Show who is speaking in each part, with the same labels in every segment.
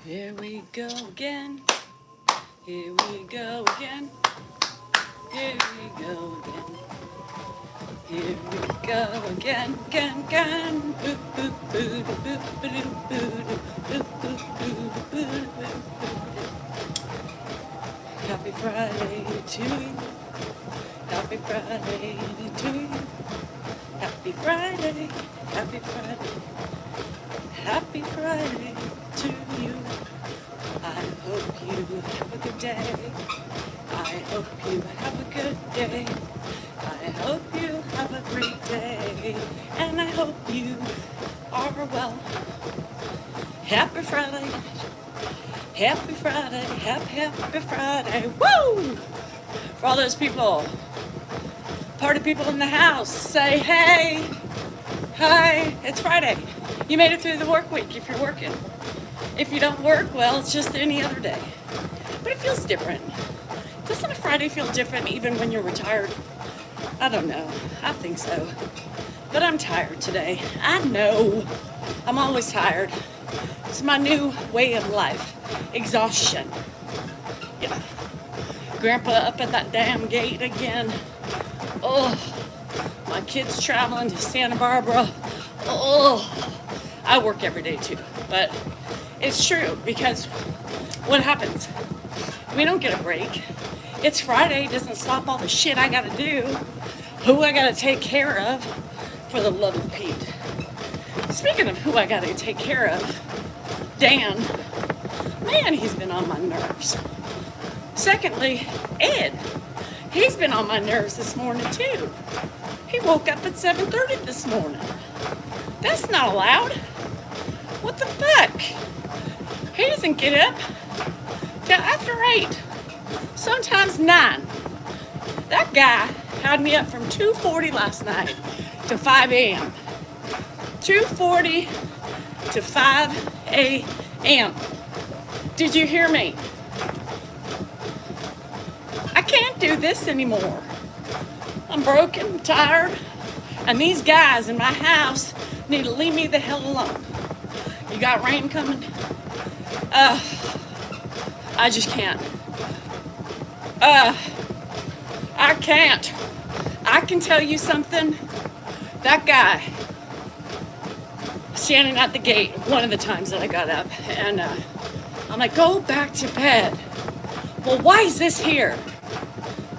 Speaker 1: Here we go again. Here we go again. Here we go again. Here we go again, again. Boo, boo, boo, boo, boo, boo, boo, boo, boo, boo. Happy Friday to you. Happy Friday to you. Happy Friday. Happy Friday. Happy Friday to you. I hope you have a good day. I hope you have a good day. I hope you have a great day. And I hope you are well. Happy Friday. Happy Friday. Happy Friday. Woo! For all those people, party people in the house, say hey. Hi, it's Friday. You made it through the work week if you're working. If you don't work, well, it's just any other day. But it feels different. Doesn't a Friday feel different even when you're retired? I don't know. I think so. But I'm tired today. I know. I'm always tired. It's my new way of life. Exhaustion. Yeah. Grandpa up at that damn gate again. Oh, my kids traveling to Santa Barbara. Oh, I work every day too. But it's true because what happens? We don't get a break. It's Friday, doesn't stop all the shit I gotta do, who I gotta take care of, for the love of Pete. Speaking of who I gotta take care of, Dan, man, he's been on my nerves. Secondly, Ed, he's been on my nerves this morning too. He woke up at 7:30 this morning. That's not allowed. What the fuck? He doesn't get up till after 8. Sometimes 9. That guy had me up from 2:40 last night to 5 a.m. 2:40 to 5 a.m. Did you hear me? I can't do this anymore. I'm broken, I'm tired, and these guys in my house need to leave me the hell alone. You got rain coming? I just can't. I can't. I can tell you something. That guy standing at the gate one of the times that I got up, and I'm like, go back to bed. Well, why is this here?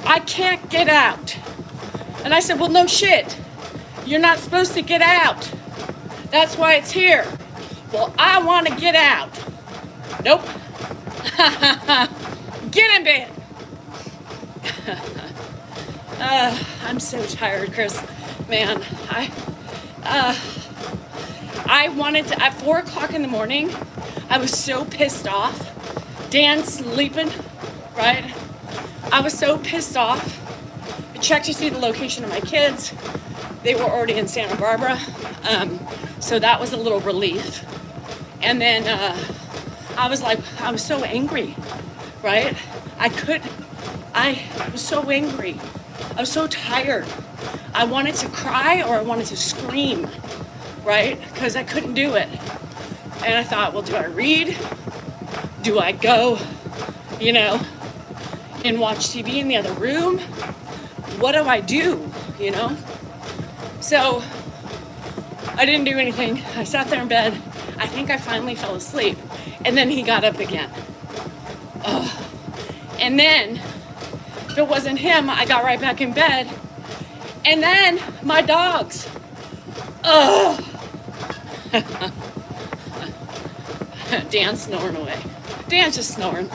Speaker 1: I can't get out. And I said, well, no shit. You're not supposed to get out. That's why it's here. Well, I want to get out. Nope. Get in bed. I'm so tired, Chris. Man, I wanted to, at 4 o'clock in the morning, I was so pissed off. Dan's sleeping, right? I was so pissed off. I checked to see the location of my kids. They were already in Santa Barbara. So that was a little relief. And then I was so angry, right? I was so angry. I was so tired. I wanted to cry or I wanted to scream, right? Because I couldn't do it. And I thought, well, do I read? Do I go, and watch TV in the other room? What do I do, So I didn't do anything. I sat there in bed. I think I finally fell asleep. And then he got up again. Ugh. And then, if it wasn't him, I got right back in bed. And then, my dogs. Ugh. Dan's snoring away. Dan's just snoring.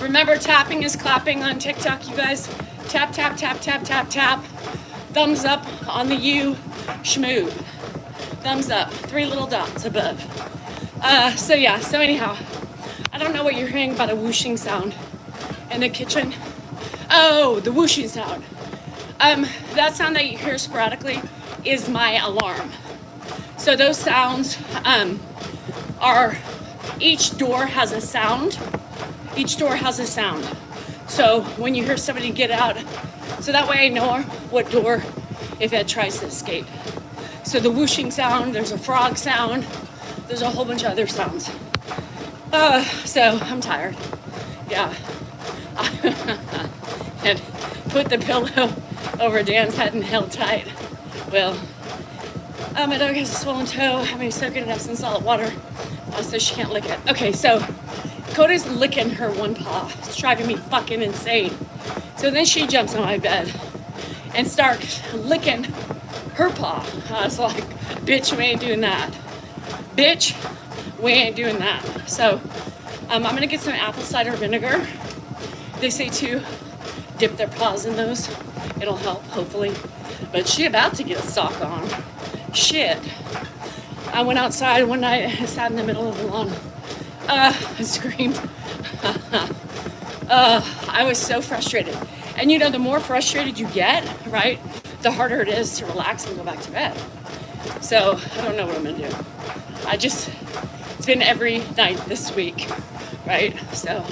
Speaker 1: Remember, tapping is clapping on TikTok, you guys. Tap, tap, tap, tap, tap, tap. Thumbs up on the you schmoo. Thumbs up. 3 little dots above. So anyhow, I don't know what you're hearing about a whooshing sound in the kitchen. Oh, the whooshing sound. That sound that you hear sporadically is my alarm. So those sounds are, each door has a sound. Each door has a sound. So when you hear somebody get out, so that way I know what door if Ed tries to escape. So the whooshing sound, there's a frog sound, there's a whole bunch of other sounds. So I'm tired. Yeah. And put the pillow over Dan's head and held tight. Well, my dog has a swollen toe. I mean, soaking it up in solid water, so she can't lick it. Okay, so Coda's licking her one paw. It's driving me fucking insane. So then she jumps on my bed and starts licking her paw. I was like, bitch, we ain't doing that. Bitch, we ain't doing that. So I'm gonna get some apple cider vinegar. They say to dip their paws in those. It'll help, hopefully. But she about to get a sock on. Shit. I went outside one night and sat in the middle of the lawn. I screamed. I was so frustrated. And you know, the more frustrated you get, right, the harder it is to relax and go back to bed. So I don't know what I'm gonna do. It's been every night this week, right? So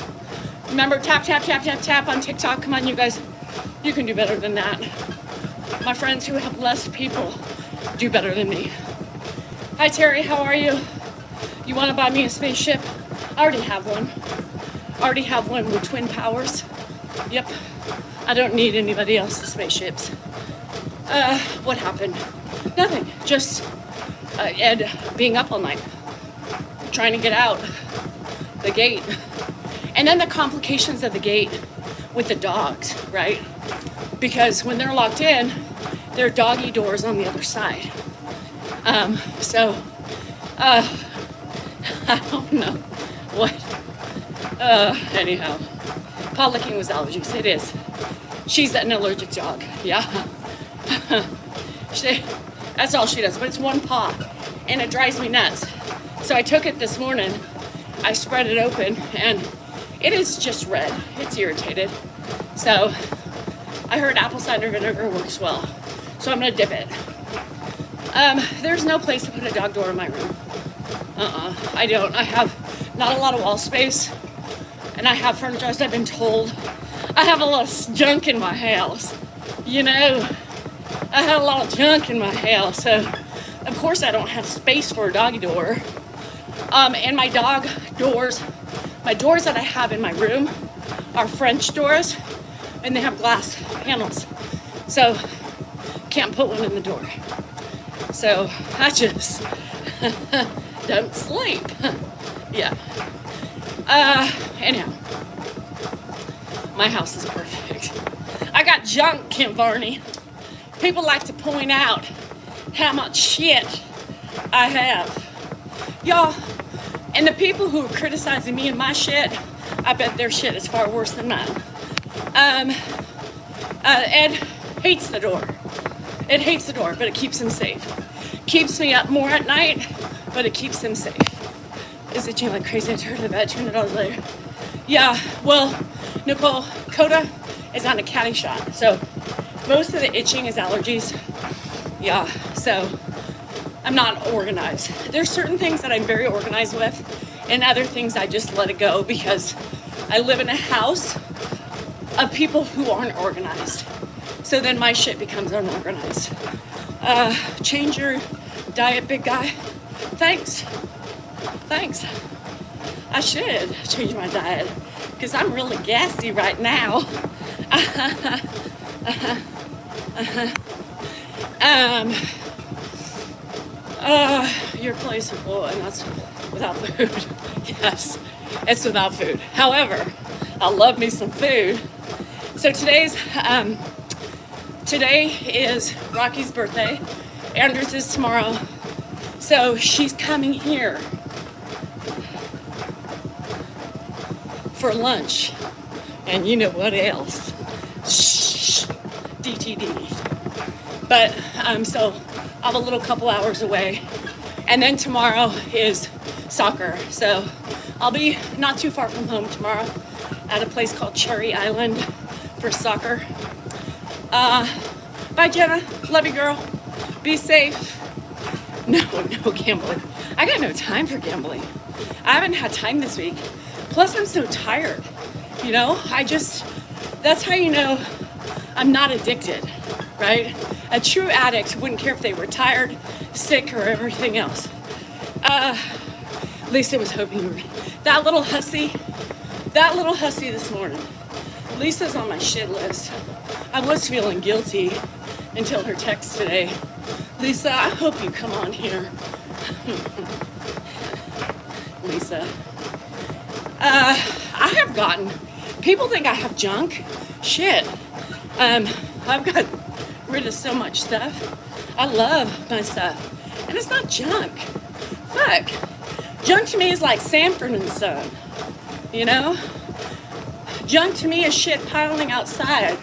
Speaker 1: remember, tap, tap, tap, tap, tap on TikTok. Come on, you guys. You can do better than that. My friends who have less people do better than me. Hi, Terry. How are you? You want to buy me a spaceship? I already have one. I already have one with twin powers. Yep. I don't need anybody else's spaceships. What happened? Nothing. Just Ed being up all night, trying to get out the gate. And then the complications of the gate with the dogs, right? Because when they're locked in, there are doggy doors on the other side. I don't know what. Anyhow, paw licking was allergies. It is. She's an allergic dog. Yeah. That's all she does. But it's one paw, and it drives me nuts. So I took it this morning. I spread it open, and it is just red. It's irritated. So I heard apple cider vinegar works well. So I'm gonna dip it. There's no place to put a dog door in my room. I don't. I have not a lot of wall space, and I have furniture, as I've been told. I have a lot of junk in my house. You know, I have a lot of junk in my house, so of course I don't have space for a doggy door. And my dog doors, my doors that I have in my room are French doors, and they have glass panels. So can't put one in the door. So I just don't sleep. Yeah. Anyhow, my house is perfect. I got junk, Kim Varney. People like to point out how much shit I have. Y'all, and the people who are criticizing me and my shit, I bet their shit is far worse than mine. Ed hates the door. It hates the door, but it keeps him safe. Keeps me up more at night, but it keeps him safe. Is itching like crazy. I turned to the bed $200 later. Yeah, well, Nicole, Coda is on a caddy shot, so most of the itching is allergies. Yeah, so I'm not organized. There's certain things that I'm very organized with, and other things I just let it go because I live in a house of people who aren't organized. So then my shit becomes unorganized. Change your diet, big guy. Thanks. I should change my diet because I'm really gassy right now. Your place is full, and that's without food. Yes, it's without food. However, I love me some food. So today is Rocky's birthday. Andrew's is tomorrow. So she's coming here for lunch. And you know what else? Shh, DTD. But so I'm a little couple hours away. And then tomorrow is soccer. So I'll be not too far from home tomorrow at a place called Cherry Island for soccer. Bye, Jenna. Love you, girl. Be safe. No gambling. I got no time for gambling. I haven't had time this week. Plus, I'm so tired. You know, that's how you know I'm not addicted. right? A true addict wouldn't care if they were tired, sick, or everything else. Lisa was hoping you were. That little hussy this morning. Lisa's on my shit list. I was feeling guilty until her text today. Lisa, I hope you come on here. Lisa. I have gotten, people think I have junk. Shit. I've got rid of so much stuff. I love my stuff. And it's not junk. Fuck. Junk to me is like Sanford and Son. You know? Junk to me is shit piling outside.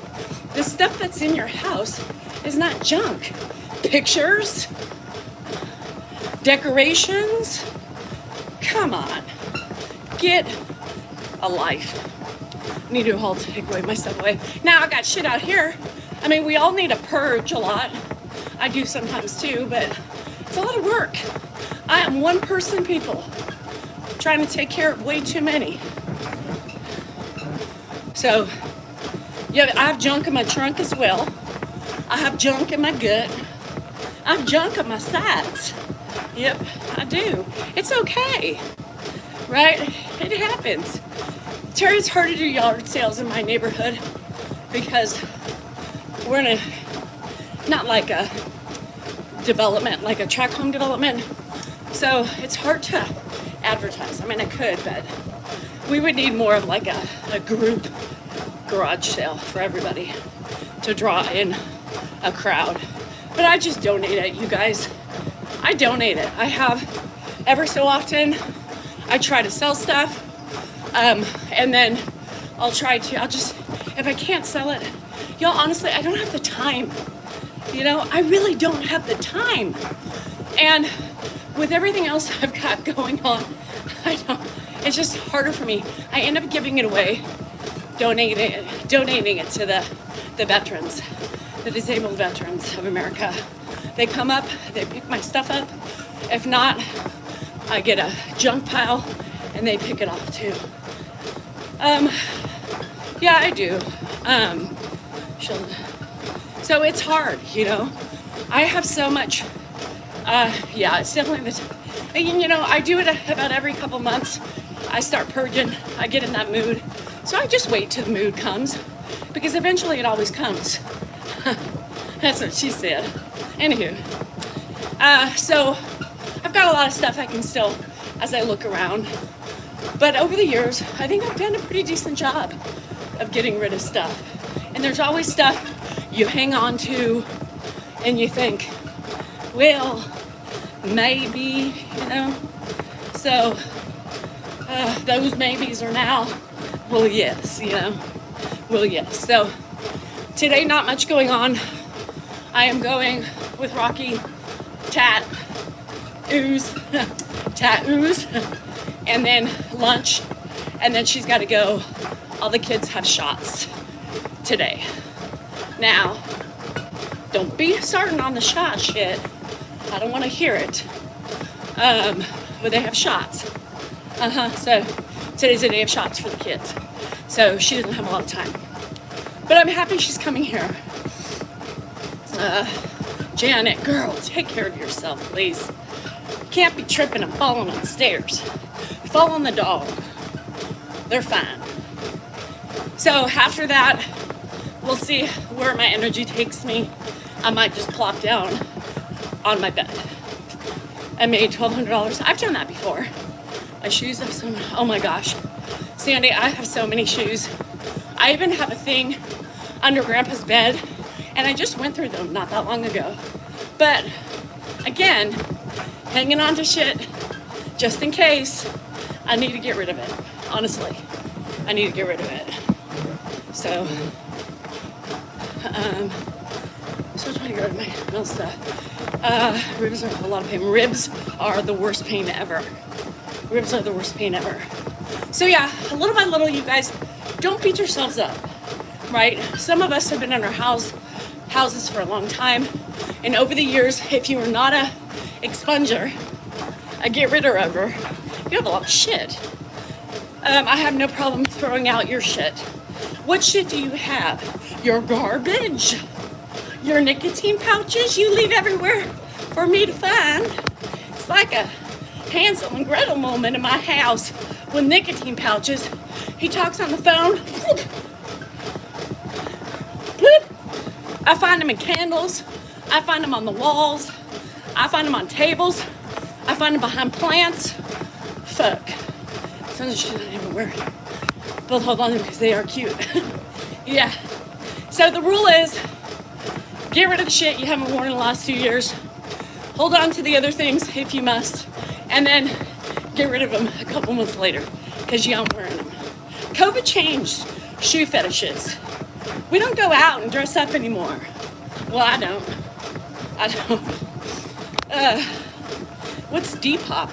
Speaker 1: The stuff that's in your house is not junk. Pictures, decorations, come on, get a life. I need to haul to take away my stuff away. Now I got shit out here. I mean, we all need a purge a lot. I do sometimes too, but it's a lot of work. I am one person people trying to take care of way too many. So, yeah, I have junk in my trunk as well. I have junk in my gut. I have junk on my sides. Yep, I do. It's okay, right? It happens. Terry's hard to do yard sales in my neighborhood because we're in a, not like a development, like a tract home development. So it's hard to advertise. I mean, I could, but we would need more of like a group garage sale for everybody to draw in a crowd. But I just donate it, you guys. I donate it. I have ever so often. I try to sell stuff, and then I'll just, if I can't sell it, y'all, honestly, I don't have the time. You know, I really don't have the time. And with everything else I've got going on, it's just harder for me. I end up giving it away, donating it to the veterans, the disabled veterans of America. They come up, they pick my stuff up. If not, I get a junk pile and they pick it off too. Yeah, I do. So it's hard, you know. I have so much, yeah, it's definitely you know, I do it about every couple months. I start purging, I get in that mood. So I just wait till the mood comes, because eventually it always comes. That's what she said. Anywho, so I've got a lot of stuff I can still, as I look around. But over the years, I think I've done a pretty decent job of getting rid of stuff. And there's always stuff you hang on to and you think, well, maybe, you know. So those maybes are now, well, yes, you know. Well, yes. So today, not much going on. I am going with Rocky tat-oos, and then lunch, and then she's got to go. All the kids have shots today. Now, don't be starting on the shot shit. I don't want to hear it. But they have shots. So today's a day of shots for the kids. So she doesn't have a lot of time. But I'm happy she's coming here. Janet, girl, take care of yourself, please. You can't be tripping and falling on stairs. Fall on the dog. They're fine. So after that, we'll see where my energy takes me. I might just plop down on my bed. I made $1,200. I've done that before. My shoes have so many. Oh my gosh. Sandy, I have so many shoes. I even have a thing under Grandpa's bed, and I just went through them not that long ago. But again, hanging on to shit just in case. I need to get rid of it. Honestly, I need to get rid of it. So, I'm still trying to get rid of my real stuff. Ribs are a lot of pain. Ribs are the worst pain ever. Ribs are the worst pain ever. So yeah, little by little, you guys, don't beat yourselves up, right? Some of us have been in our houses for a long time, and over the years, if you are not a expunger, a get rid of, you have a lot of shit. I have no problem throwing out your shit. What shit do you have? Your garbage. your nicotine pouches you leave everywhere for me to find. It's like a Hansel and Gretel moment in my house with nicotine pouches. He talks on the phone. I find them in candles. I find them on the walls. I find them on tables. I find them behind plants. Fuck. Some of the shit I never wear. But hold on because they are cute. Yeah. So the rule is, get rid of the shit you haven't worn in the last 2 years. Hold on to the other things if you must. And then get rid of them a couple months later because you aren't wearing them. COVID changed shoe fetishes. We don't go out and dress up anymore. Well, I don't. What's Depop?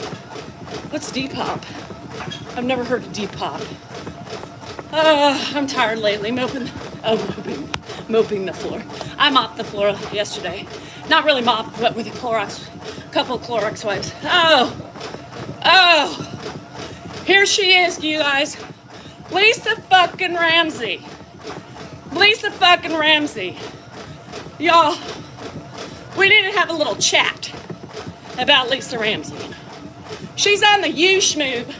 Speaker 1: What's Depop? I've never heard of Depop. I'm tired lately. Moping the floor. I mopped the floor yesterday. Not really mopped, but with a couple of Clorox wipes. Oh. Here she is, you guys. Lisa fucking Ramsey. Y'all, we need to have a little chat about Lisa Ramsey. She's on the U-Schmoob,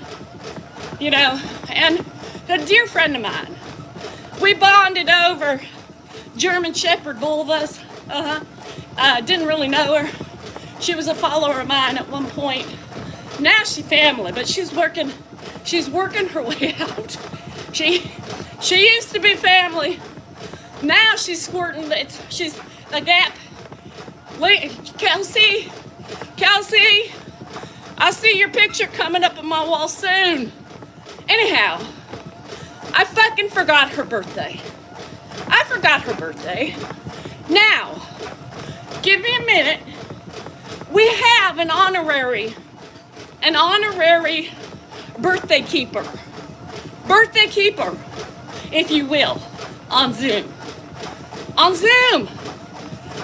Speaker 1: you know, and a dear friend of mine. We bonded over German Shepherd vulvas. Didn't really know her. She was a follower of mine at one point. Now she's family, but she's working her way out. She used to be family. Now she's squirting. She's a gap. Kelsey, I see your picture coming up on my wall soon. Anyhow, I fucking forgot her birthday. Now, give me a minute. We have an honorary birthday keeper, if you will, on Zoom.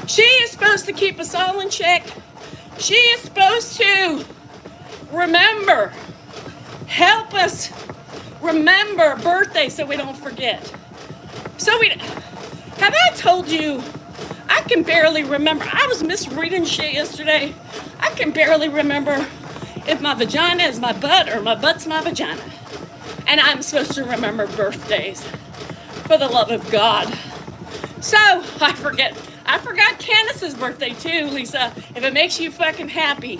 Speaker 1: She is supposed to keep us all in check. She is supposed to help us remember birthdays so we don't forget. Have I told you, I can barely remember. I was misreading shit yesterday. I can barely remember if my vagina is my butt or my butt's my vagina. And I'm supposed to remember birthdays, for the love of God. So, I forgot Candace's birthday too, Lisa, if it makes you fucking happy.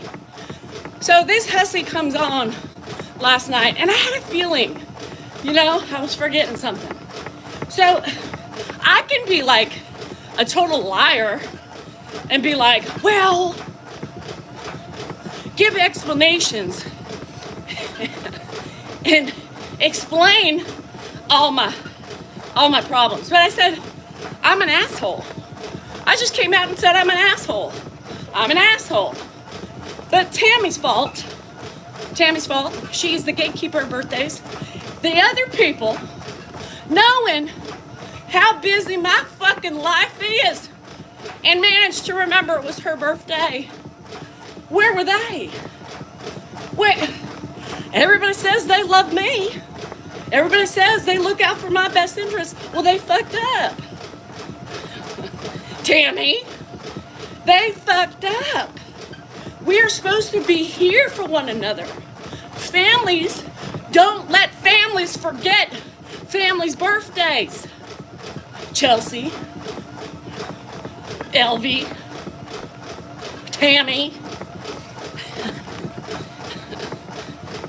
Speaker 1: So this hussy comes on last night, and I had a feeling, I was forgetting something. So, I can be like a total liar and be like, well, give explanations and explain all my problems. But I said, I'm an asshole. I just came out and said I'm an asshole. But Tammy's fault. She's the gatekeeper of birthdays. The other people, knowing how busy my fucking life is, and managed to remember it was her birthday. Where were they? Everybody says they love me. Everybody says they look out for my best interests. Well, they fucked up. Tammy, they fucked up. We are supposed to be here for one another. Families, don't let families forget families' birthdays. Chelsea, Elvie, Tammy.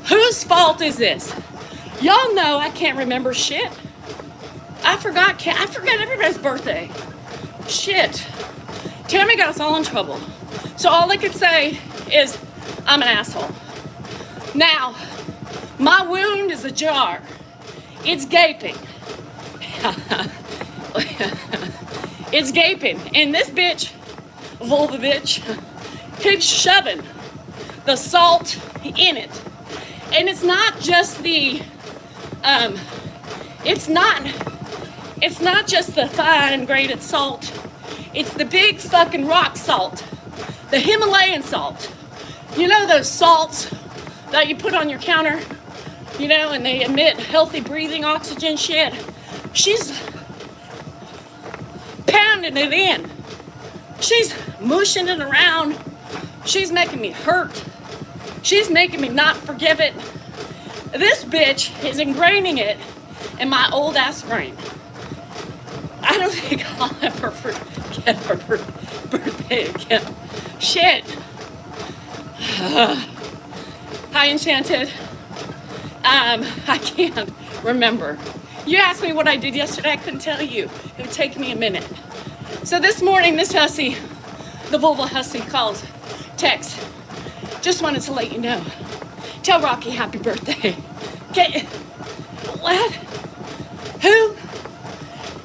Speaker 1: Whose fault is this? Y'all know I can't remember shit. I forgot everybody's birthday. Shit. Tammy got us all in trouble. So all I could say is, I'm an asshole. Now, my wound is ajar. It's gaping. It's gaping. And this bitch, vulva bitch, keeps shoving the salt in it. And it's not just the, it's not just the fine grated salt. It's the big fucking rock salt. The Himalayan salt. You know those salts that you put on your counter? And they emit healthy breathing oxygen shit. She's pounding it in. She's mushing it around. She's making me hurt. She's making me not forgive it. This bitch is ingraining it in my old ass brain. I don't think I'll ever forget her birthday again. Shit. Hi, Enchanted. I can't remember. You asked me what I did yesterday, I couldn't tell you. It would take me a minute. So this morning, this hussy, the vulva hussy, calls, text. Just wanted to let you know. Tell Rocky happy birthday. Okay. What? Who?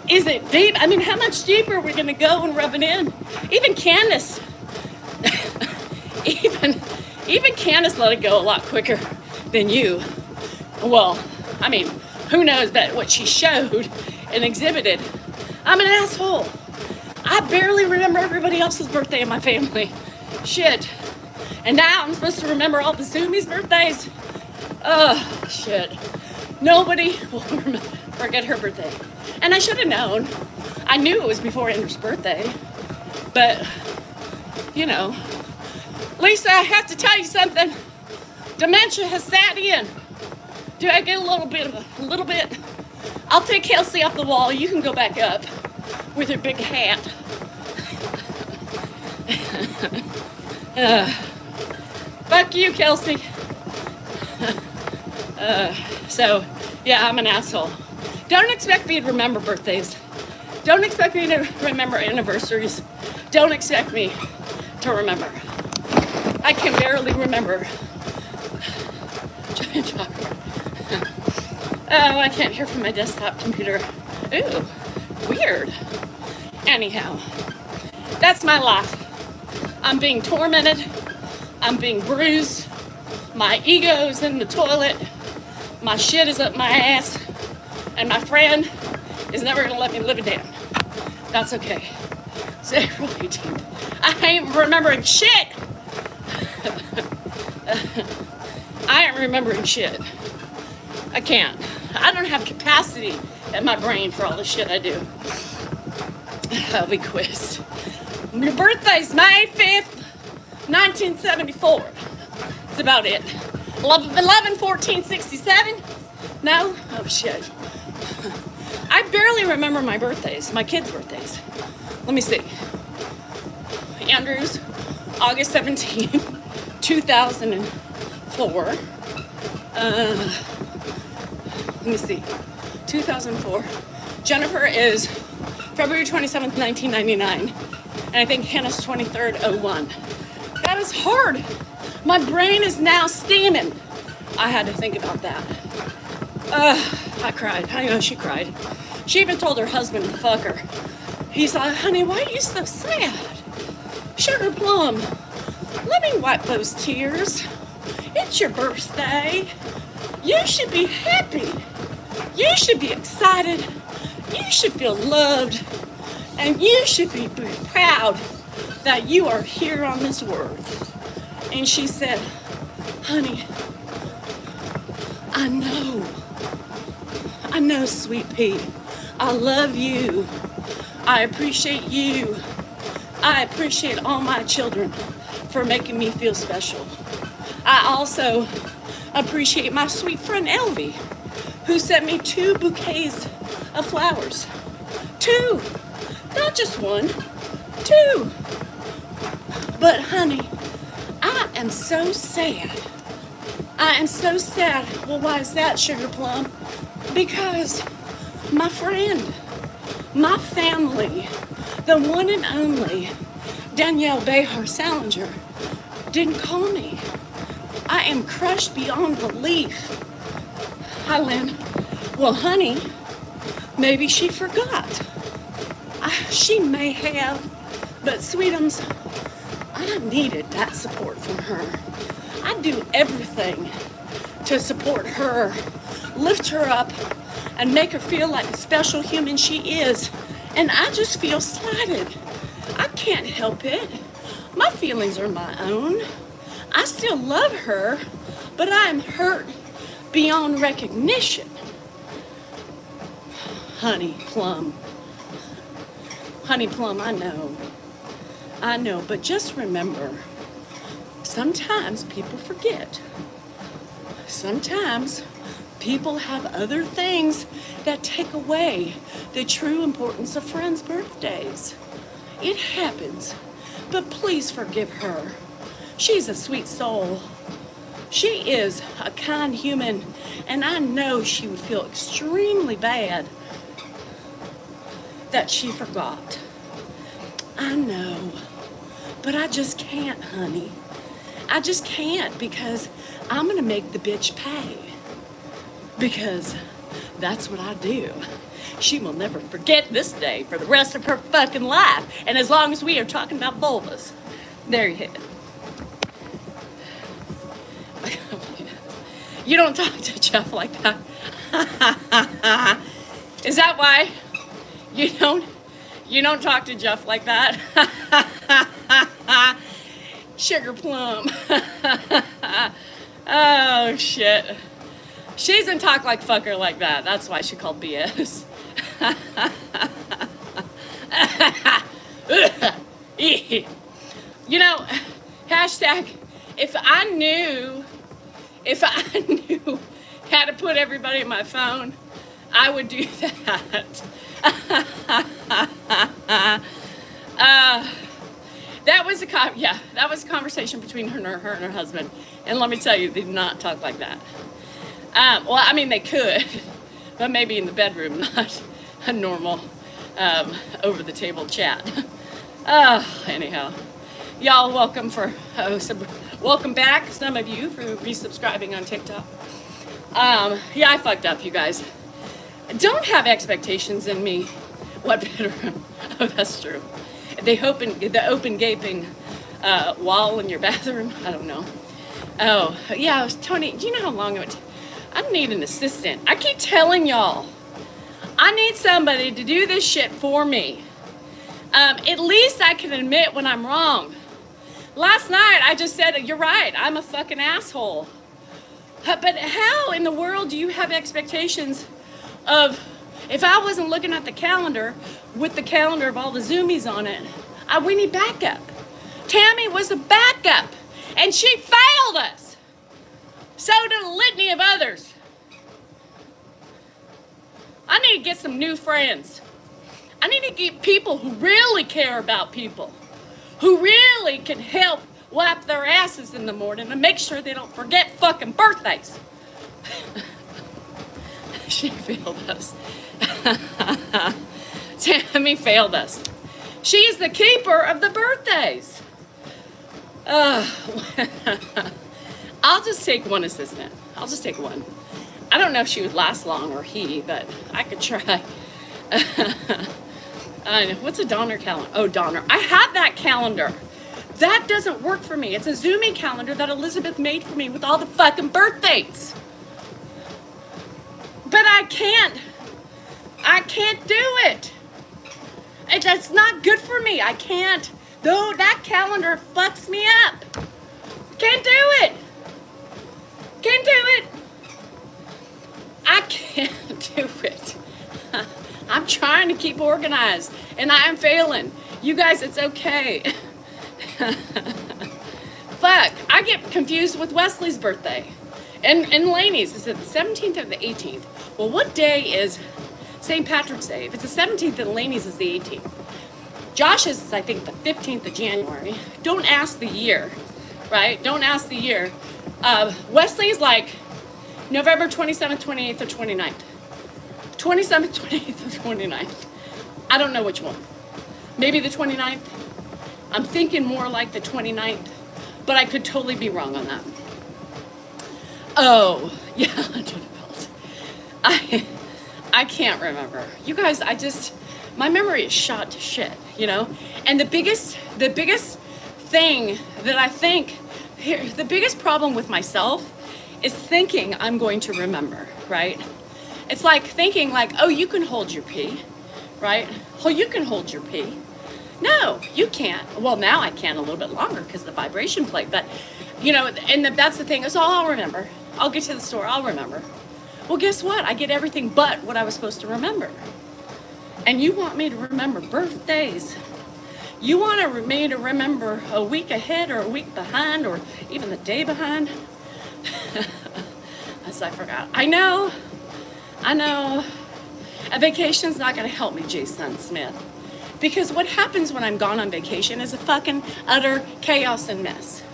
Speaker 1: Is it deep? I mean, how much deeper are we gonna go and rub it in? Even Candace, even Candace let it go a lot quicker than you. Well, I mean, who knows but what she showed and exhibited. I'm an asshole. I barely remember everybody else's birthday in my family. Shit. And now I'm supposed to remember all the Zoomies' birthdays. Oh, shit. Nobody will forget her birthday. And I should have known. I knew it was before Andrew's birthday. But, you know. Lisa, I have to tell you something. Dementia has sat in. Do I get a little bit? I'll take Kelsey off the wall. You can go back up with your big hat. Fuck you, Kelsey. So, yeah, I'm an asshole. Don't expect me to remember birthdays. Don't expect me to remember anniversaries. Don't expect me to remember. I can barely remember. Giant chocolate. Oh, I can't hear from my desktop computer. Ooh, weird. Anyhow, that's my life. I'm being tormented. I'm being bruised. My ego's in the toilet. My shit is up my ass. And my friend is never gonna let me live it down. That's okay. It's April 18th. I ain't remembering shit. I ain't remembering shit. I can't. I don't have capacity in my brain for all the shit I do. I'll be quizzed. Your birthday's May 5th, 1974. That's about it. 11/14/67? No? Oh, shit. I barely remember my birthdays, my kids' birthdays. Let me see. Andrew's, August 17, 2004. Let me see. 2004. Jennifer is February 27th, 1999. And I think Hannah's 23rd, 01. That is hard. My brain is now steaming. I had to think about that. I cried. I know she cried. She even told her husband to fuck her. He's like, honey, why are you so sad? Sugar Plum, let me wipe those tears. It's your birthday. You should be happy. You should be excited. You should feel loved. And you should be proud that you are here on this world. And she said, honey, I know, sweet pea. I love you. I appreciate you. I appreciate all my children for making me feel special. I also appreciate my sweet friend Elvie, who sent me 2 bouquets of flowers. 2, not just 1, 2. But honey, I am so sad. I am so sad. Well, why is that, Sugar Plum? Because my friend, my family, the one and only Danielle Behar Salinger, didn't call me. I am crushed beyond belief. Hi, Lynn. Well, honey, maybe she forgot. She may have, but sweetums, I needed that support from her. I do everything to support her, lift her up, and make her feel like the special human she is. And I just feel slighted. I can't help it. My feelings are my own. I still love her, but I am hurt beyond recognition. Honey Plum, I know. I know, but just remember, sometimes people forget. Sometimes people have other things that take away the true importance of friends' birthdays. It happens, but please forgive her. She's a sweet soul. She is a kind human, and I know she would feel extremely bad that she forgot. I know, but I just can't, honey. I just can't, because I'm gonna make the bitch pay. Because that's what I do. She will never forget this day for the rest of her fucking life. And as long as we are talking about vulvas, there you have it. You don't talk to Jeff like that. Is that why you don't talk to Jeff like that? Sugar plum. Oh shit. She doesn't talk like fucker like that. That's why she called BS. You know, hashtag, if I knew how to put everybody in my phone, I would do that. That was a conversation between her and her husband. And let me tell you, they did not talk like that. Well, I mean, they could, but maybe in the bedroom, not a normal over-the-table chat. Anyhow, y'all, welcome back, some of you, for resubscribing on TikTok. Yeah, I fucked up, you guys. Don't have expectations in me. What bedroom? Oh, that's true. The open gaping wall in your bathroom. I don't know. Oh, yeah, Tony, do you know how long it would take? I need an assistant. I keep telling y'all, I need somebody to do this shit for me. At least I can admit when I'm wrong. Last night, I just said, you're right, I'm a fucking asshole. But how in the world do you have expectations of, if I wasn't looking at the calendar with the calendar of all the Zoomies on it, we need backup. Tammy was the backup, and she failed us. So did a litany of others. I need to get some new friends. I need to get people who really care about people, who really can help wipe their asses in the morning and make sure they don't forget fucking birthdays. She failed us. Tammy failed us. She is the keeper of the birthdays. I'll just take one assistant. I'll just take one. I don't know if she would last long, or he, but I could try. I know. What's a Donner calendar? Oh, Donner. I have that calendar. That doesn't work for me. It's a Zooming calendar that Elizabeth made for me with all the fucking birthdays. But I can't do it. That's not good for me. I can't. Though that calendar fucks me up. Can't do it. Can't do it. I can't do it. I'm trying to keep organized, and I am failing. You guys, it's okay. Fuck, I get confused with Wesley's birthday. And Lainey's, is it the 17th or the 18th? Well, what day is St. Patrick's Day? If it's the 17th, then Lainey's is the 18th. Josh's is, I think, the 15th of January. Don't ask the year, right? Don't ask the year. Wesley's like November 27th, 28th, or 29th. 27th, 28th, or 29th. I don't know which one. Maybe the 29th. I'm thinking more like the 29th, but I could totally be wrong on that. Oh, yeah, I can't remember. You guys, my memory is shot to shit, you know? And the biggest thing that I think, the biggest problem with myself is thinking I'm going to remember, right? It's like thinking like, oh, you can hold your pee, right? Oh, you can hold your pee. No, you can't. Well, now I can a little bit longer because of the vibration plate, but you know, and that's the thing, is I'll remember. I'll get to the store, I'll remember. Well, guess what? I get everything but what I was supposed to remember. And you want me to remember birthdays. You want me to remember a week ahead or a week behind or even the day behind? As I forgot. I know. A vacation's not going to help me, Jason Smith. Because what happens when I'm gone on vacation is a fucking utter chaos and mess.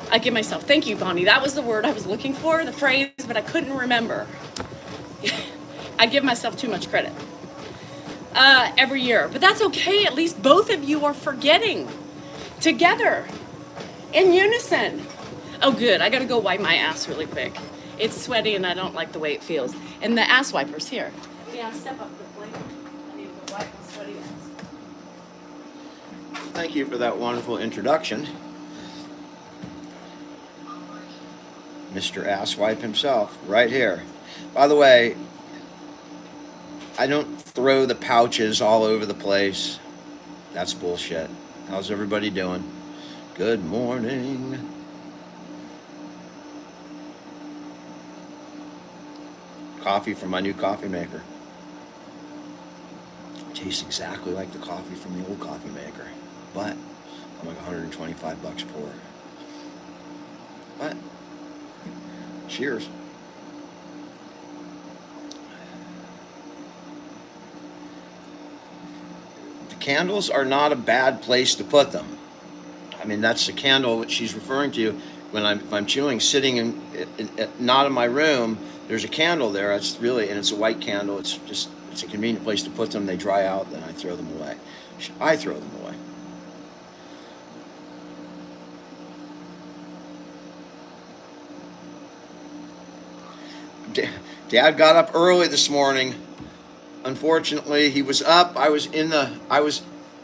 Speaker 1: I give myself, thank you, Bonnie. That was the word I was looking for, the phrase, but I couldn't remember. I give myself too much credit. Every year. But that's okay. At least both of you are forgetting together in unison. Oh, good. I got to go wipe my ass really quick. It's sweaty and I don't like the way it feels. And the ass wiper's here. Yeah, step up quickly. I need to wipe my sweaty ass.
Speaker 2: Thank you for that wonderful introduction. Mr. Asswipe himself, right here. By the way, I don't throw the pouches all over the place. That's bullshit. How's everybody doing? Good morning. Coffee from my new coffee maker. Tastes exactly like the coffee from the old coffee maker, but I'm like $125 pour. But cheers. The candles are not a bad place to put them. I mean, that's the candle which she's referring to when if I'm chewing, sitting in not in my room. There's a candle there. It's really, and it's a white candle. It's a convenient place to put them. They dry out, then I throw them away. I throw them away. Dad got up early this morning. Unfortunately, he was up. I was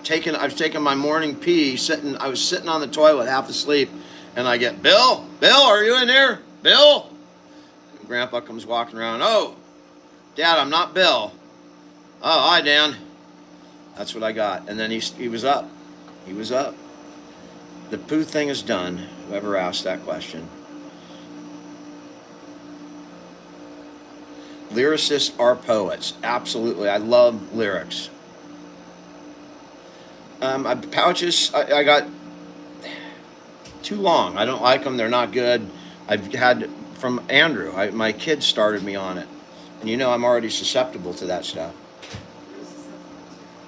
Speaker 2: taking my morning pee. I was sitting on the toilet, half asleep, and I get, Bill, are you in there? Bill? And Grandpa comes walking around. Oh, Dad, I'm not Bill. Oh, hi, Dan. That's what I got. And then he was up. He was up. The poo thing is done. Whoever asked that question. Lyricists are poets. Absolutely. I love lyrics. Pouches, I got too long. I don't like them. They're not good. I've had from Andrew. My kids started me on it. And you know I'm already susceptible to that stuff.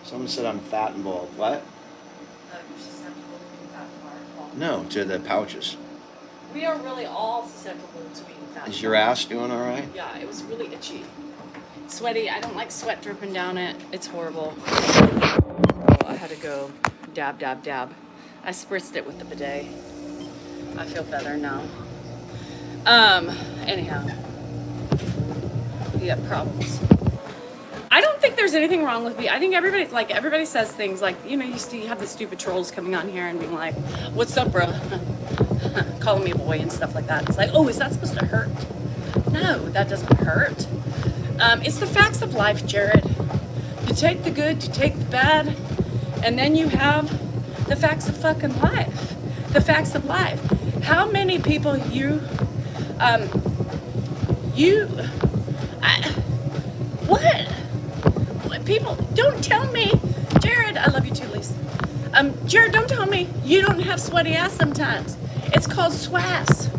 Speaker 2: Someone said I'm fat and bald. What?
Speaker 1: You're susceptible to being fat and bald.
Speaker 2: No, to the pouches.
Speaker 1: We are really all susceptible to being fat.
Speaker 2: Is your ass doing all right?
Speaker 1: Yeah, it was really itchy. Sweaty. I don't like sweat dripping down it. It's horrible. Oh, I had to go dab. I spritzed it with the bidet. I feel better now. Anyhow. We have problems. I don't think there's anything wrong with me. I think everybody says things like, you have the stupid trolls coming on here and being like, what's up, bro? Calling me a boy and stuff like that. It's like, oh, is that supposed to hurt? No, that doesn't hurt. It's the facts of life, Jared. You take the good, you take the bad, and then you have the facts of fucking life. The facts of life. How many people what people, don't tell me, Jared, I love you too, Lisa. Jared, don't tell me you don't have sweaty ass sometimes. It's called swass.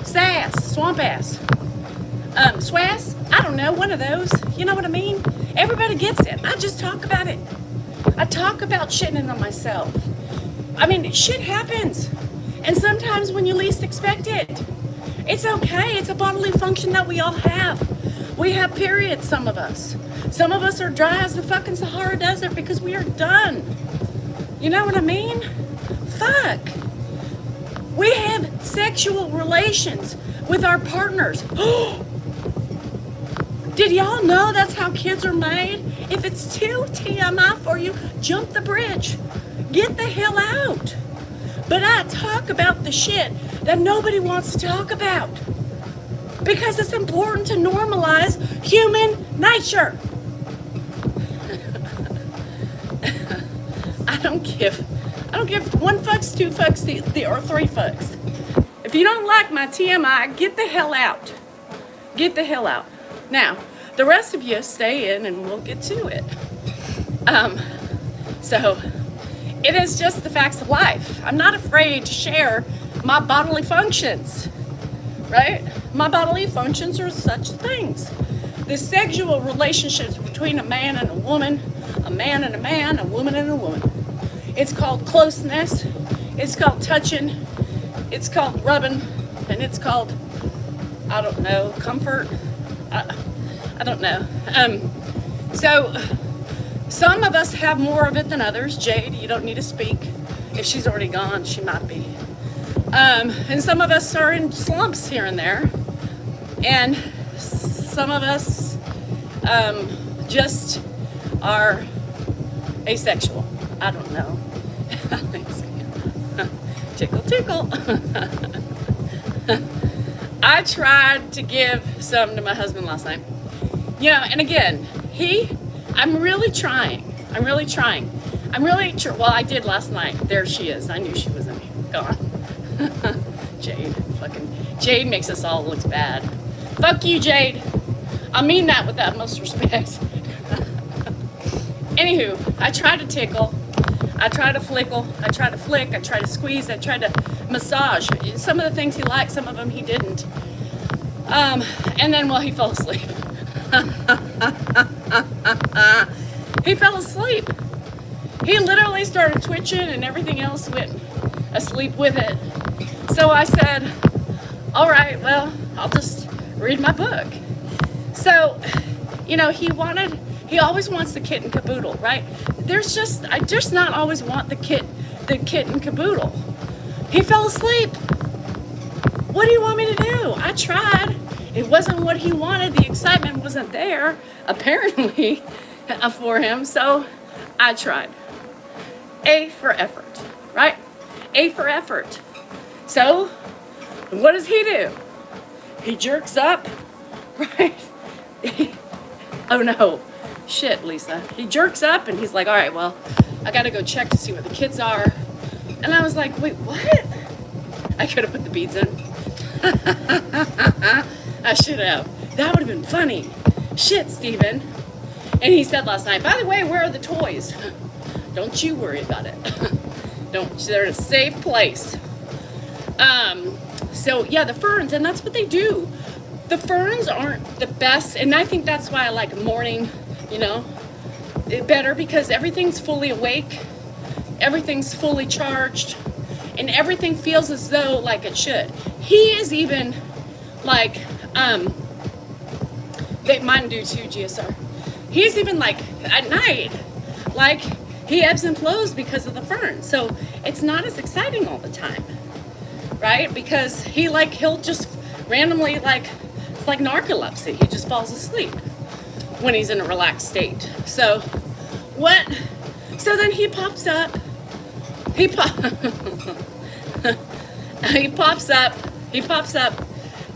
Speaker 1: Sass, swamp ass. Swass, I don't know, one of those. You know what I mean? Everybody gets it. I just talk about it. I talk about shitting on myself. I mean, shit happens. And sometimes when you least expect it. It's okay. It's a bodily function that we all have. We have periods, some of us. Some of us are dry as the fucking Sahara Desert because we are done. You know what I mean? Fuck. We have sexual relations with our partners. Did y'all know that's how kids are made? If it's too TMI for you, jump the bridge. Get the hell out. But I talk about the shit that nobody wants to talk about. Because it's important to normalize human nature. I don't give one fucks, two fucks, or three fucks. If you don't like my TMI, get the hell out. Get the hell out. Now, the rest of you stay in and we'll get to it. So, It is just the facts of life. I'm not afraid to share my bodily functions, right? My bodily functions are such things. The sexual relationships between a man and a woman, a man and a man, a woman and a woman. It's called closeness, it's called touching, it's called rubbing, and it's called, I don't know, comfort. I don't know. So some of us have more of it than others. Jade, you don't need to speak. If she's already gone, she might be. And some of us are in slumps here and there. And some of us just are asexual. I don't know. Tickle, tickle. I tried to give some to my husband last night. You know, and again, I'm really trying. Well, I did last night. There she is. I knew she was gone. Jade makes us all look bad. Fuck you, Jade. I mean that with the utmost respect. Anywho, I try to tickle. I try to flickle. I try to flick. I try to squeeze. I try to massage. Some of the things he liked, some of them he didn't. And then, well, he fell asleep. He fell asleep. He literally started twitching and everything else went asleep with it. So I said, all right, well, I'll just read my book. So, you know, he always wants the kit and caboodle, right? I just not always want the kit and caboodle. He fell asleep. What do you want me to do? I tried. It wasn't what he wanted. The excitement wasn't there, apparently, for him. So I tried. A for effort, right? A for effort. So what does he do? He jerks up, right? Oh no, shit, Lisa. He jerks up and he's like, all right, well, I gotta go check to see where the kids are. And I was like, wait, what? I could have put the beads in. I should have. That would have been funny. Shit, Steven. And he said last night, by the way, where are the toys? Don't you worry about it. They're in a safe place. So yeah, the ferns, and that's what they do. The ferns aren't the best, and I think that's why I like morning, you know, better, because everything's fully awake, everything's fully charged, and everything feels as though like it should. He is even like, mine do too, GSR. He's even like at night, like he ebbs and flows because of the ferns. So it's not as exciting all the time, right? Because he'll just randomly it's like narcolepsy. He just falls asleep when he's in a relaxed state. So then he pops up. He pops up.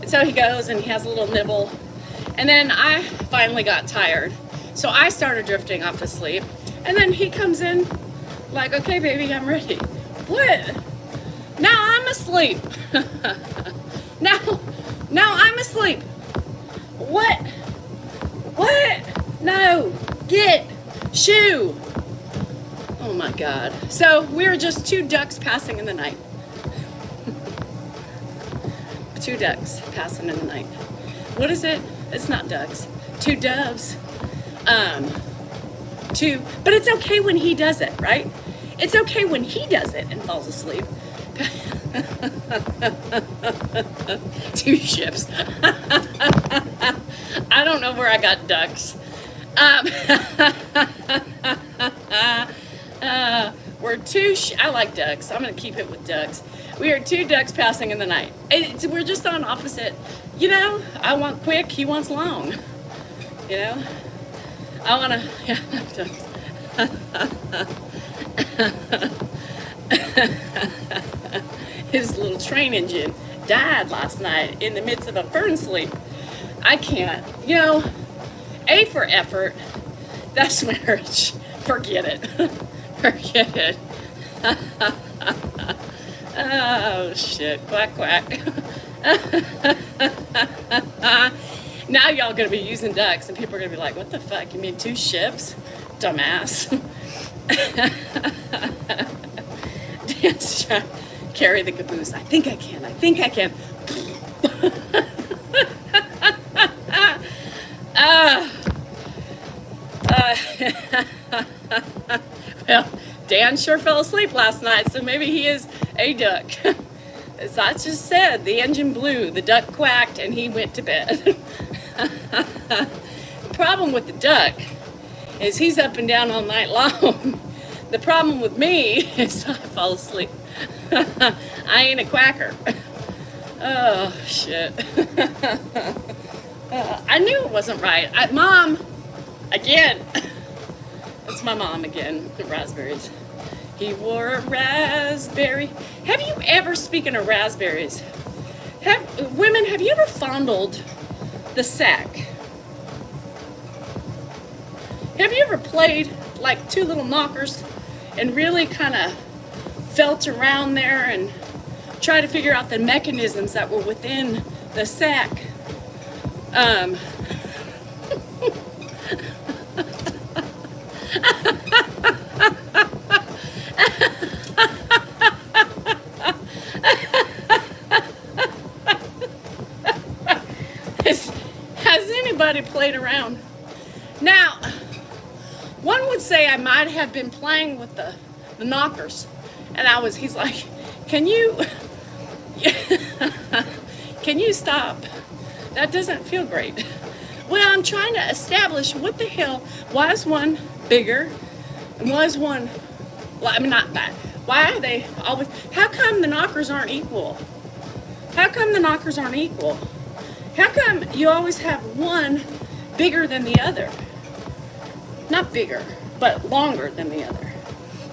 Speaker 1: And so he goes and he has a little nibble. And then I finally got tired. So I started drifting off to sleep. And then he comes in like, okay, baby, I'm ready. What? Now I'm asleep. Now I'm asleep. What? No. Get. Shoo. Oh my God. So we were just two ducks passing in the night. Two ducks passing in the night. What is it? It's not ducks. Two doves. But it's okay when he does it, right? It's okay when he does it and falls asleep. Two ships. I don't know where I got ducks. I like ducks. I'm going to keep it with ducks. We are two ducks passing in the night. We're just on opposite. You know, I want quick, he wants long. You know? I want to, yeah, ducks. His little train engine died last night in the midst of a fern sleep. I can't. You know, A for effort. That's marriage. Forget it. Forget it. Oh, shit. Quack, quack. Now y'all gonna be using ducks and people are gonna be like, what the fuck? You mean two ships? Dumbass. Dan's trying to carry the caboose. I think I can. I think I can. Well, Dan sure fell asleep last night, so maybe he is a duck. As I just said, the engine blew, the duck quacked, and he went to bed. The problem with the duck is he's up and down all night long. The problem with me is I fall asleep. I ain't a quacker. Oh, shit. I knew it wasn't right. Mom, again. It's my mom again, the raspberries. He wore a raspberry. Have you ever, speaking of raspberries, women, have you ever fondled the sack? Have you ever played like two little knockers and really kind of felt around there and tried to figure out the mechanisms that were within the sack? Has anybody played around? Now, one would say I might have been playing with the knockers, and he's like, can you stop? That doesn't feel great. Well, I'm trying to establish what the hell, why is one bigger and why is one, well, I mean, not that. Why are they always, how come the knockers aren't equal? How come the knockers aren't equal? How come you always have one bigger than the other? Not bigger, but longer than the other.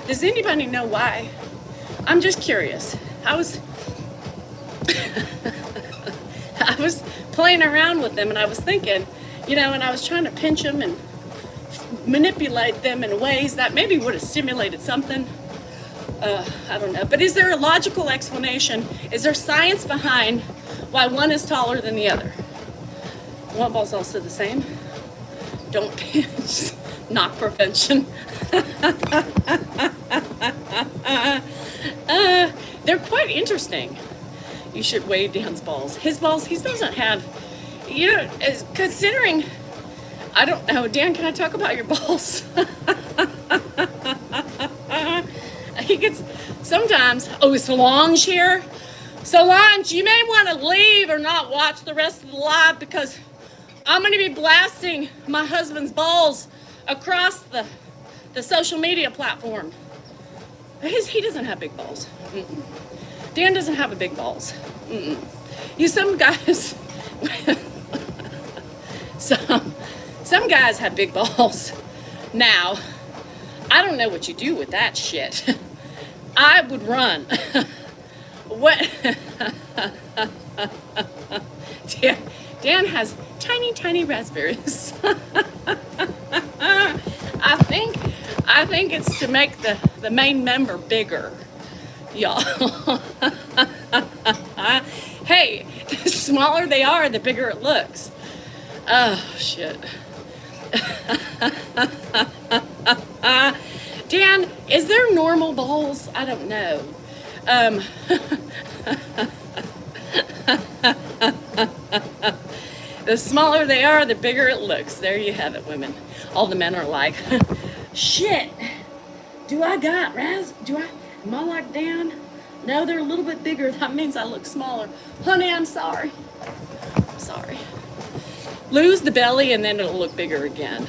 Speaker 1: Does anybody know why? I'm just curious. I was playing around with them and I was thinking, and I was trying to pinch them and manipulate them in ways that maybe would have stimulated something. I don't know. But is there a logical explanation? Is there science behind why one is taller than the other? One ball's also the same. Don't pinch. Knock prevention. They're quite interesting. You should weigh Dan's balls. His balls, he doesn't have, considering, I don't know, Dan, can I talk about your balls? He gets, sometimes, Solange here? Solange, you may want to leave or not watch the rest of the live because I'm going to be blasting my husband's balls across the social media platform. He doesn't have big balls. Mm-mm. Dan doesn't have a big balls. Mm-mm. Some guys, some guys have big balls. Now, I don't know what you do with that shit. I would run. What? Dan has tiny raspberries. I think it's to make the main member bigger, y'all. Hey, the smaller they are, the bigger it looks. Oh, shit. Dan, is there normal balls? I don't know. The smaller they are, the bigger it looks. There you have it, women. All the men are like, shit, am I like Dan? No, they're a little bit bigger. That means I look smaller. Honey, I'm sorry. Lose the belly and then it'll look bigger again.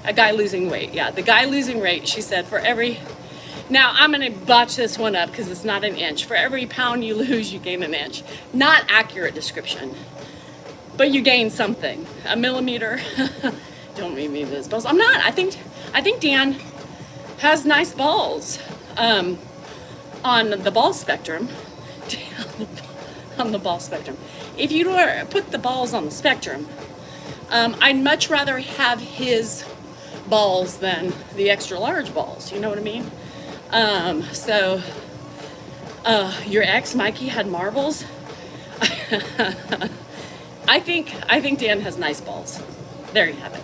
Speaker 1: A guy losing weight. Yeah, the guy losing weight, she said, now I'm going to botch this one up because it's not an inch. For every pound you lose, you gain an inch. Not accurate description, but you gain something. A millimeter. Don't read me those balls. I'm not. I think Dan has nice balls on the ball spectrum. On the ball spectrum. If you were to put the balls on the spectrum, I'd much rather have his balls than the extra large balls. You know what I mean? So your ex Mikey had marbles. I think Dan has nice balls. There you have it.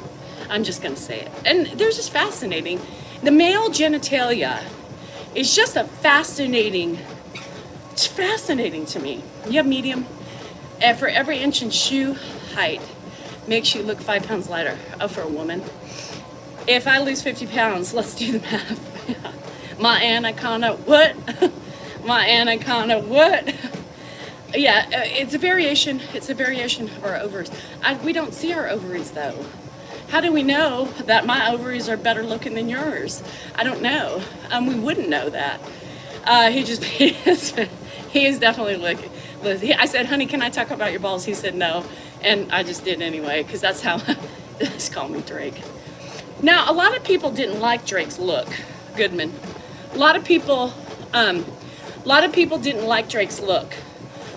Speaker 1: I'm just gonna say it. And they're just fascinating. The male genitalia It's just it's fascinating to me. You have medium, and for every inch in shoe height, makes you look 5 pounds lighter. Oh, for a woman. If I lose 50 pounds, let's do the math. My anaconda, what? My anaconda, what? Yeah, it's a variation. It's a variation of our ovaries. We don't see our ovaries though. How do we know that my ovaries are better looking than yours? I don't know. We wouldn't know that. He is definitely looking. I said, honey, can I talk about your balls? He said no, and I just did anyway because that's how. Just call me Drake. Now, a lot of people didn't like Drake's look, Goodman. A lot of people didn't like Drake's look.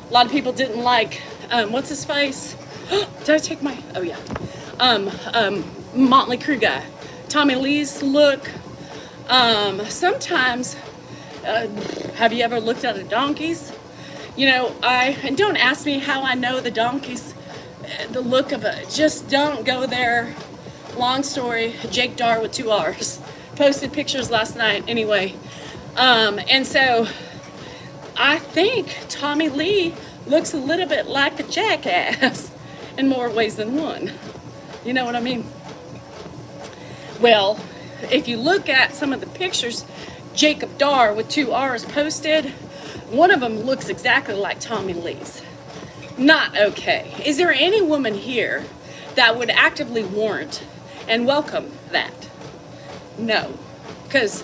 Speaker 1: A lot of people didn't like, what's his face? Did I take my, oh yeah. Motley Crue guy. Tommy Lee's look. Sometimes, have you ever looked at the donkeys? You know, and don't ask me how I know the donkeys, the look of it. Just don't go there. Long story, Jake Dar with 2 R's. Posted pictures last night anyway. And so I think Tommy Lee looks a little bit like a jackass in more ways than one. You know what I mean? Well, if you look at some of the pictures Jacob Dar with 2 R's posted, one of them looks exactly like Tommy Lee's. Not okay. Is there any woman here that would actively warrant and welcome that? No. Because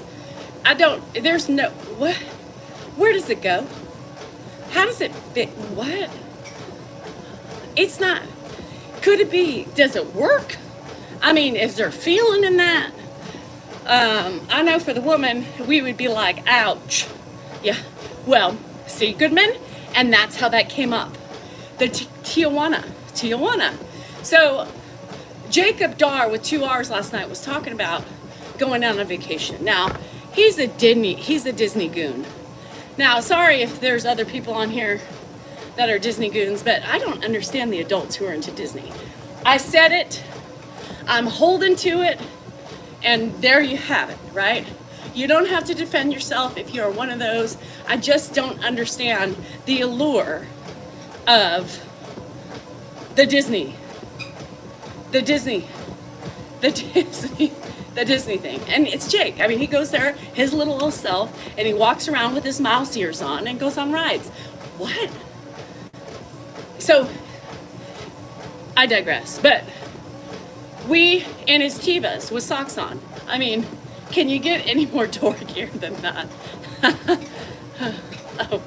Speaker 1: there's no, what? Where does it go? How does it fit? What? It's not, could it be, does it work? I mean, is there feeling in that? I know for the woman, we would be like, ouch. Yeah, well, see, Goodman, and that's how that came up. The Tijuana. So, Jacob Dar with 2 R's last night was talking about going on a vacation. Now, he's a Disney goon. Now, sorry if there's other people on here that are Disney goons, but I don't understand the adults who are into Disney. I said it, I'm holding to it, and there you have it, right? You don't have to defend yourself if you're one of those. I just don't understand the allure of the Disney thing. And it's Jake. I mean, he goes there, his little old self, and he walks around with his mouse ears on and goes on rides. What? So, I digress. But we in his Tevas with socks on. I mean, can you get any more dorkier than that? Oh.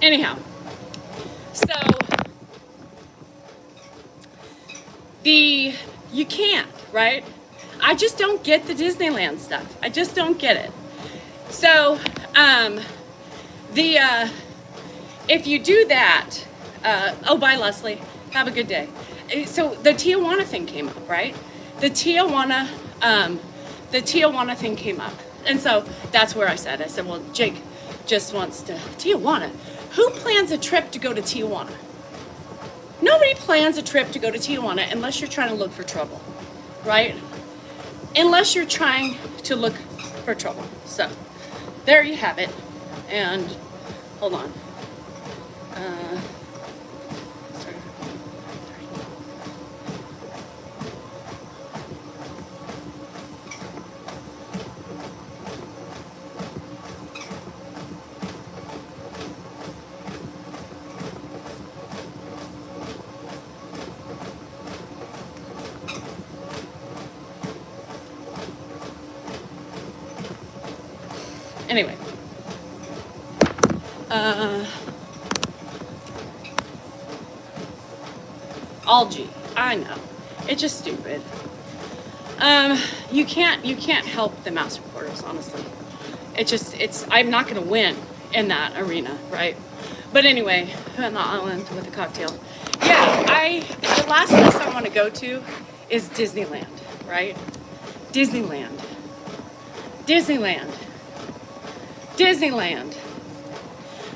Speaker 1: Anyhow, so you can't, right? I just don't get the Disneyland stuff. I just don't get it. So, if you do that, oh, bye, Leslie. Have a good day. So the Tijuana thing came up, right? The Tijuana thing came up. And so that's where I said, well, Jake just wants to, Tijuana. Who plans a trip to go to Tijuana? Nobody plans a trip to go to Tijuana unless you're trying to look for trouble, right? Unless you're trying to look for trouble. So, there you have it. And, hold on. Sorry. Anyway, algae. I know, it's just stupid. You can't help the mouse reporters, honestly. I'm not gonna win in that arena, right? But anyway, on the island with a cocktail. Yeah, the last place I want to go to is Disneyland, right? Disneyland. Disneyland.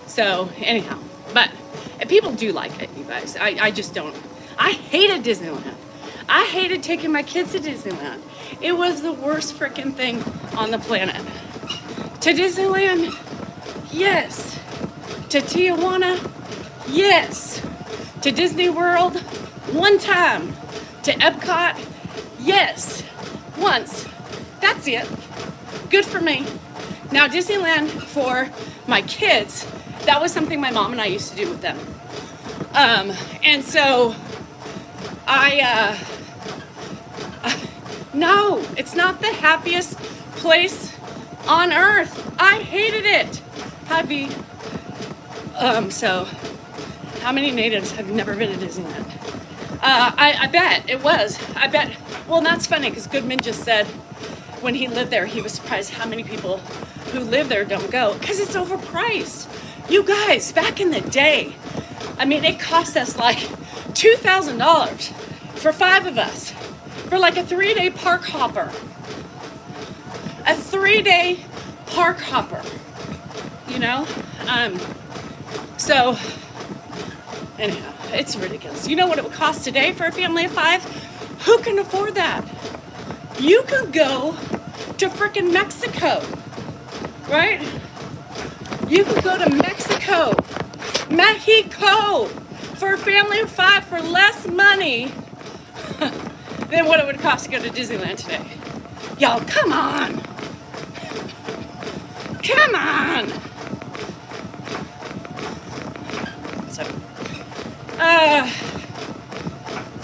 Speaker 1: So anyhow, but and people do like it, you guys. I just don't. I hated Disneyland. I hated taking my kids to Disneyland. It was the worst freaking thing on the planet. To Disneyland, yes. To Tijuana, yes. To Disney World, one time. To Epcot, yes. Once. That's it. Good for me. Now Disneyland for my kids, that was something my mom and I used to do with them. And so no, it's not the happiest place on earth. I hated it. So how many natives have never been to Disneyland? I bet it was. I bet. Well, that's funny because Goodman just said when he lived there, he was surprised how many people who live there don't go because it's overpriced. You guys, back in the day, I mean, it cost us like $2,000 for 5 of us for like a 3-day park hopper. A 3-day park hopper, you know? So, anyhow, it's ridiculous. You know what it would cost today for a family of 5? Who can afford that? You could go to frickin' Mexico, right? You could go to Mexico, for a family of 5 for less money than what it would cost to go to Disneyland today. Y'all, come on. Come on.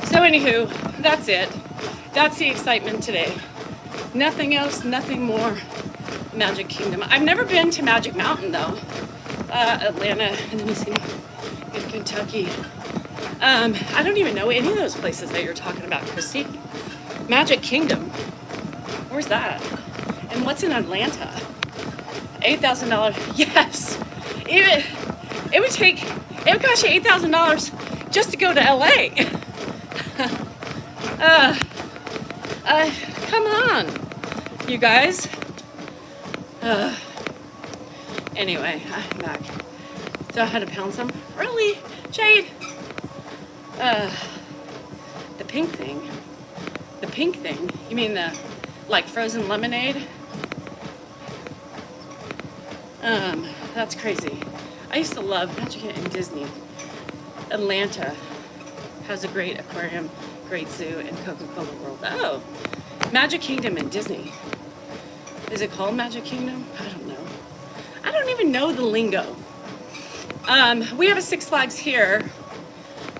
Speaker 1: So anywho, that's it. That's the excitement today. Nothing else, nothing more. Magic Kingdom. I've never been to Magic Mountain though. Atlanta, and then you see in Kentucky. I don't even know any of those places that you're talking about, Christy. Magic Kingdom. Where's that? And what's in Atlanta? $8,000. Yes. It would cost you $8,000 just to go to LA. Come on, you guys. Anyway, I'm back. So I had to pound some. Really? Jade? The pink thing? The pink thing? You mean the, like, frozen lemonade? That's crazy. I used to love Magic in Disney. Atlanta has a great aquarium, great zoo, and Coca-Cola World. Oh, Magic Kingdom in Disney. Is it called Magic Kingdom? I don't know. I don't even know the lingo. We have a Six Flags here.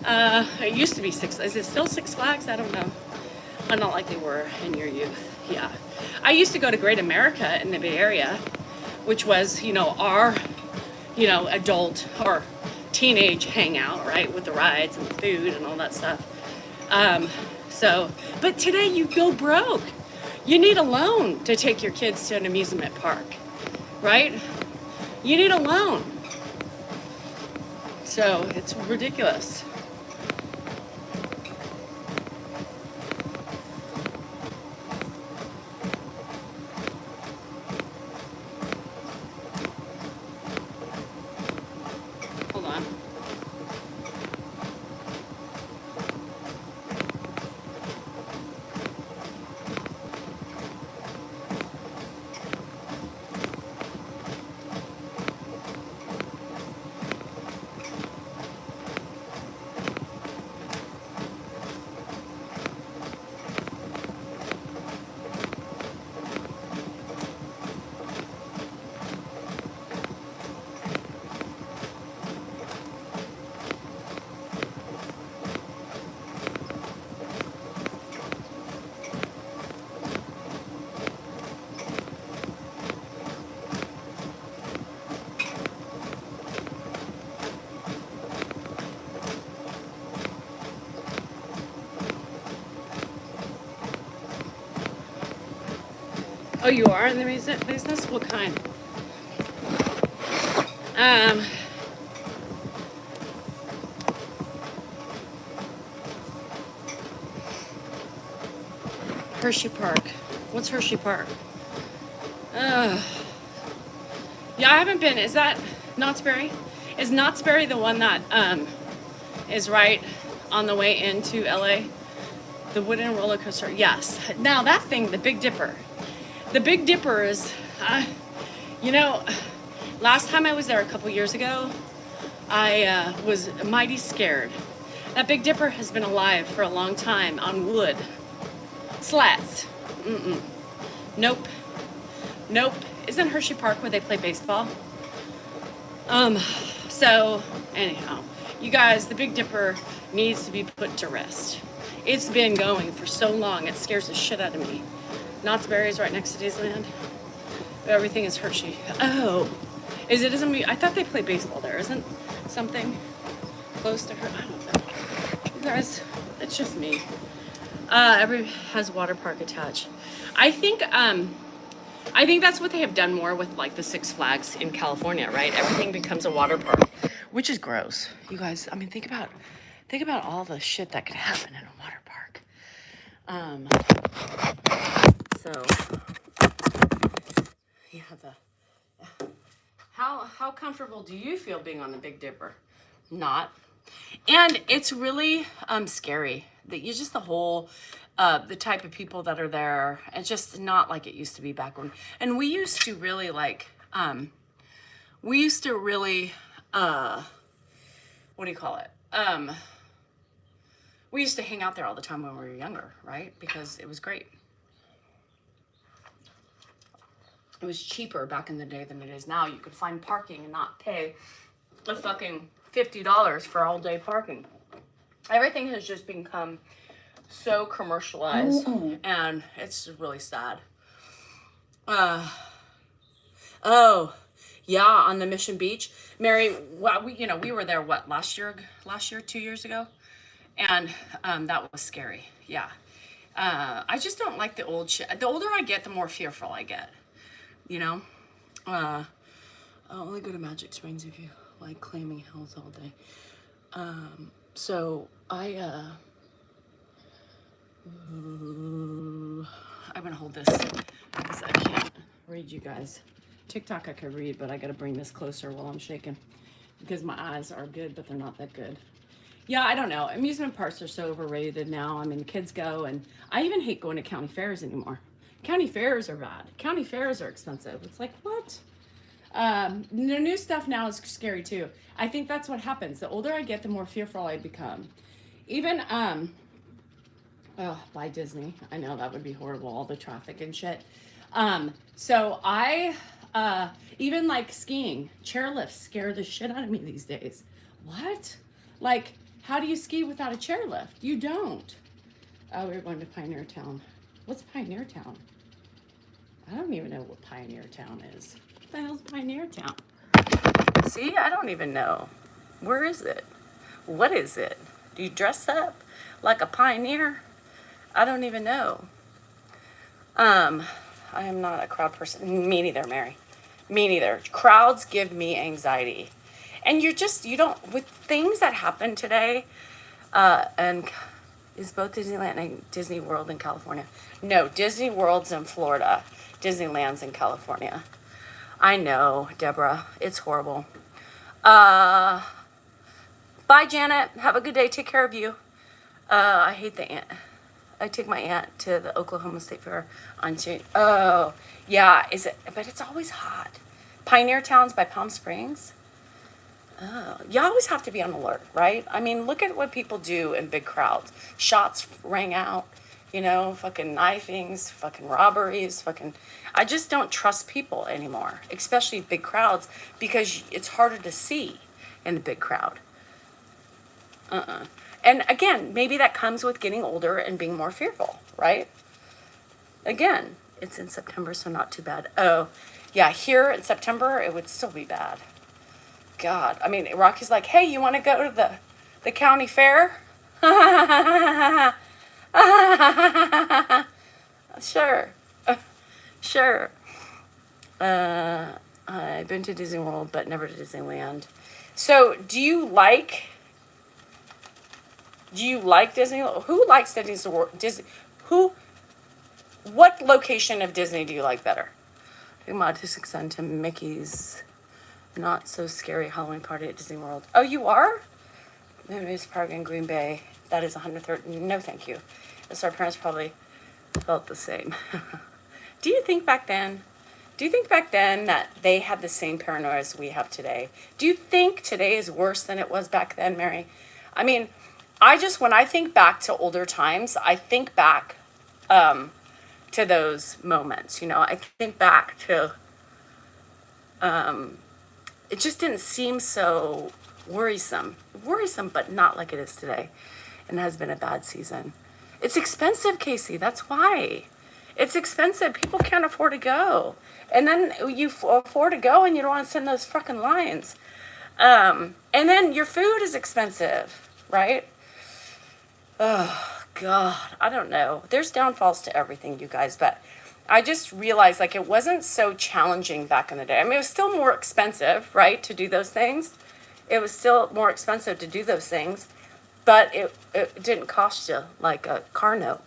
Speaker 1: It used to be Six. Is it still Six Flags? I don't know. But not like they were in your youth. Yeah. I used to go to Great America in the Bay Area, which was, our, adult or teenage hangout, right? With the rides and the food and all that stuff. But today you go broke. You need a loan to take your kids to an amusement park, right? You need a loan. So it's ridiculous. Hold on. Oh, you are in the music business? What kind? Hershey Park. What's Hershey Park? Yeah, I haven't been. Is that Knott's Berry? Is Knott's Berry the one that is right on the way into LA? The wooden roller coaster. Yes. Now that thing, the Big Dipper. The Big Dipper is, you know, last time I was there a couple years ago, I was mighty scared. That Big Dipper has been alive for a long time on wood. Slats. Mm-mm. Nope. Nope. Isn't Hershey Park where they play baseball? So anyhow, you guys, the Big Dipper needs to be put to rest. It's been going for so long, it scares the shit out of me. Knott's Berry is right next to Disneyland. Everything is Hershey. Oh, I thought they play baseball there. Isn't something close to her? I don't know. You guys, it's just me. Every has water park attached. I think that's what they have done more with like the Six Flags in California, right? Everything becomes a water park, which is gross. You guys, I mean, think about all the shit that could happen in a water park. So yeah, how comfortable do you feel being on the Big Dipper? Not. And it's really scary that you just the whole the type of people that are there. It's just not like it used to be back when. And we used to really what do you call it? We used to hang out there all the time when we were younger, right? Because it was great. It was cheaper back in the day than it is now. You could find parking and not pay the fucking $50 for all day parking. Everything has just become so commercialized, and it's really sad. Oh, yeah, on the Mission Beach, Mary. Well, we were there last year, 2 years ago, and that was scary. Yeah, I just don't like the old shit. The older I get, the more fearful I get. You know, I'll only go to Magic Springs if you like claiming health all day. So I'm gonna hold this because I can't read you guys. TikTok I could read, but I gotta bring this closer while I'm shaking because my eyes are good, but they're not that good. Yeah, I don't know. Amusement parks are so overrated now. I mean, the kids go, and I even hate going to county fairs anymore. County fairs are bad. County fairs are expensive. It's like, what? The new stuff now is scary too. I think that's what happens. The older I get, the more fearful I become. Even, by Disney. I know that would be horrible, all the traffic and shit. So I, even like skiing, chairlifts scare the shit out of me these days. What? Like, how do you ski without a chairlift? You don't. Oh, we're going to Pioneer Town. What's Pioneer Town? I don't even know what Pioneer Town is. What the hell's Pioneer Town? See, I don't even know. Where is it? What is it? Do you dress up like a pioneer? I don't even know. I am not a crowd person. Me neither, Mary. Me neither. Crowds give me anxiety. And you don't, with things that happen today, and is both Disneyland and Disney World in California? No, Disney World's in Florida. Disneyland's in California. I know, Deborah. It's horrible. Bye, Janet. Have a good day. Take care of you. I hate the aunt. I take my aunt to the Oklahoma State Fair on Tuesday. Oh, yeah. Is it? But it's always hot. Pioneer Town's by Palm Springs. Oh, you always have to be on alert, right? I mean, look at what people do in big crowds. Shots rang out, fucking knifings, fucking robberies, I just don't trust people anymore, especially big crowds, because it's harder to see in a big crowd. And again, maybe that comes with getting older and being more fearful, right? Again, it's in September, so not too bad. Oh, yeah, here in September, it would still be bad. God, I mean, Rocky's like, hey, you want to go to the county fair? Sure. Sure. I've been to Disney World, but never to Disneyland. So, do you like Disney? Who likes Disney? What location of Disney do you like better? Take my autistic son to Mickey's not so scary Halloween party at Disney World. Oh, you are? Movies Park in Green Bay. That is 130. No, thank you. So our parents probably felt the same. Do you think back then? Do you think back then that they had the same paranoia as we have today? Do you think today is worse than it was back then, Mary? I mean, when I think back to older times, I think back to those moments. You know, I think back to, it just didn't seem so worrisome. Worrisome, but not like it is today. And it has been a bad season. It's expensive, Casey. That's why. It's expensive. People can't afford to go. And then you afford to go and you don't want to send those fucking lines. And then your food is expensive, right? Oh, God. I don't know. There's downfalls to everything, you guys. But I just realized, like, it wasn't so challenging back in the day. I mean, it was still more expensive, right, to do those things. It was still more expensive to do those things. But it didn't cost you like a car note.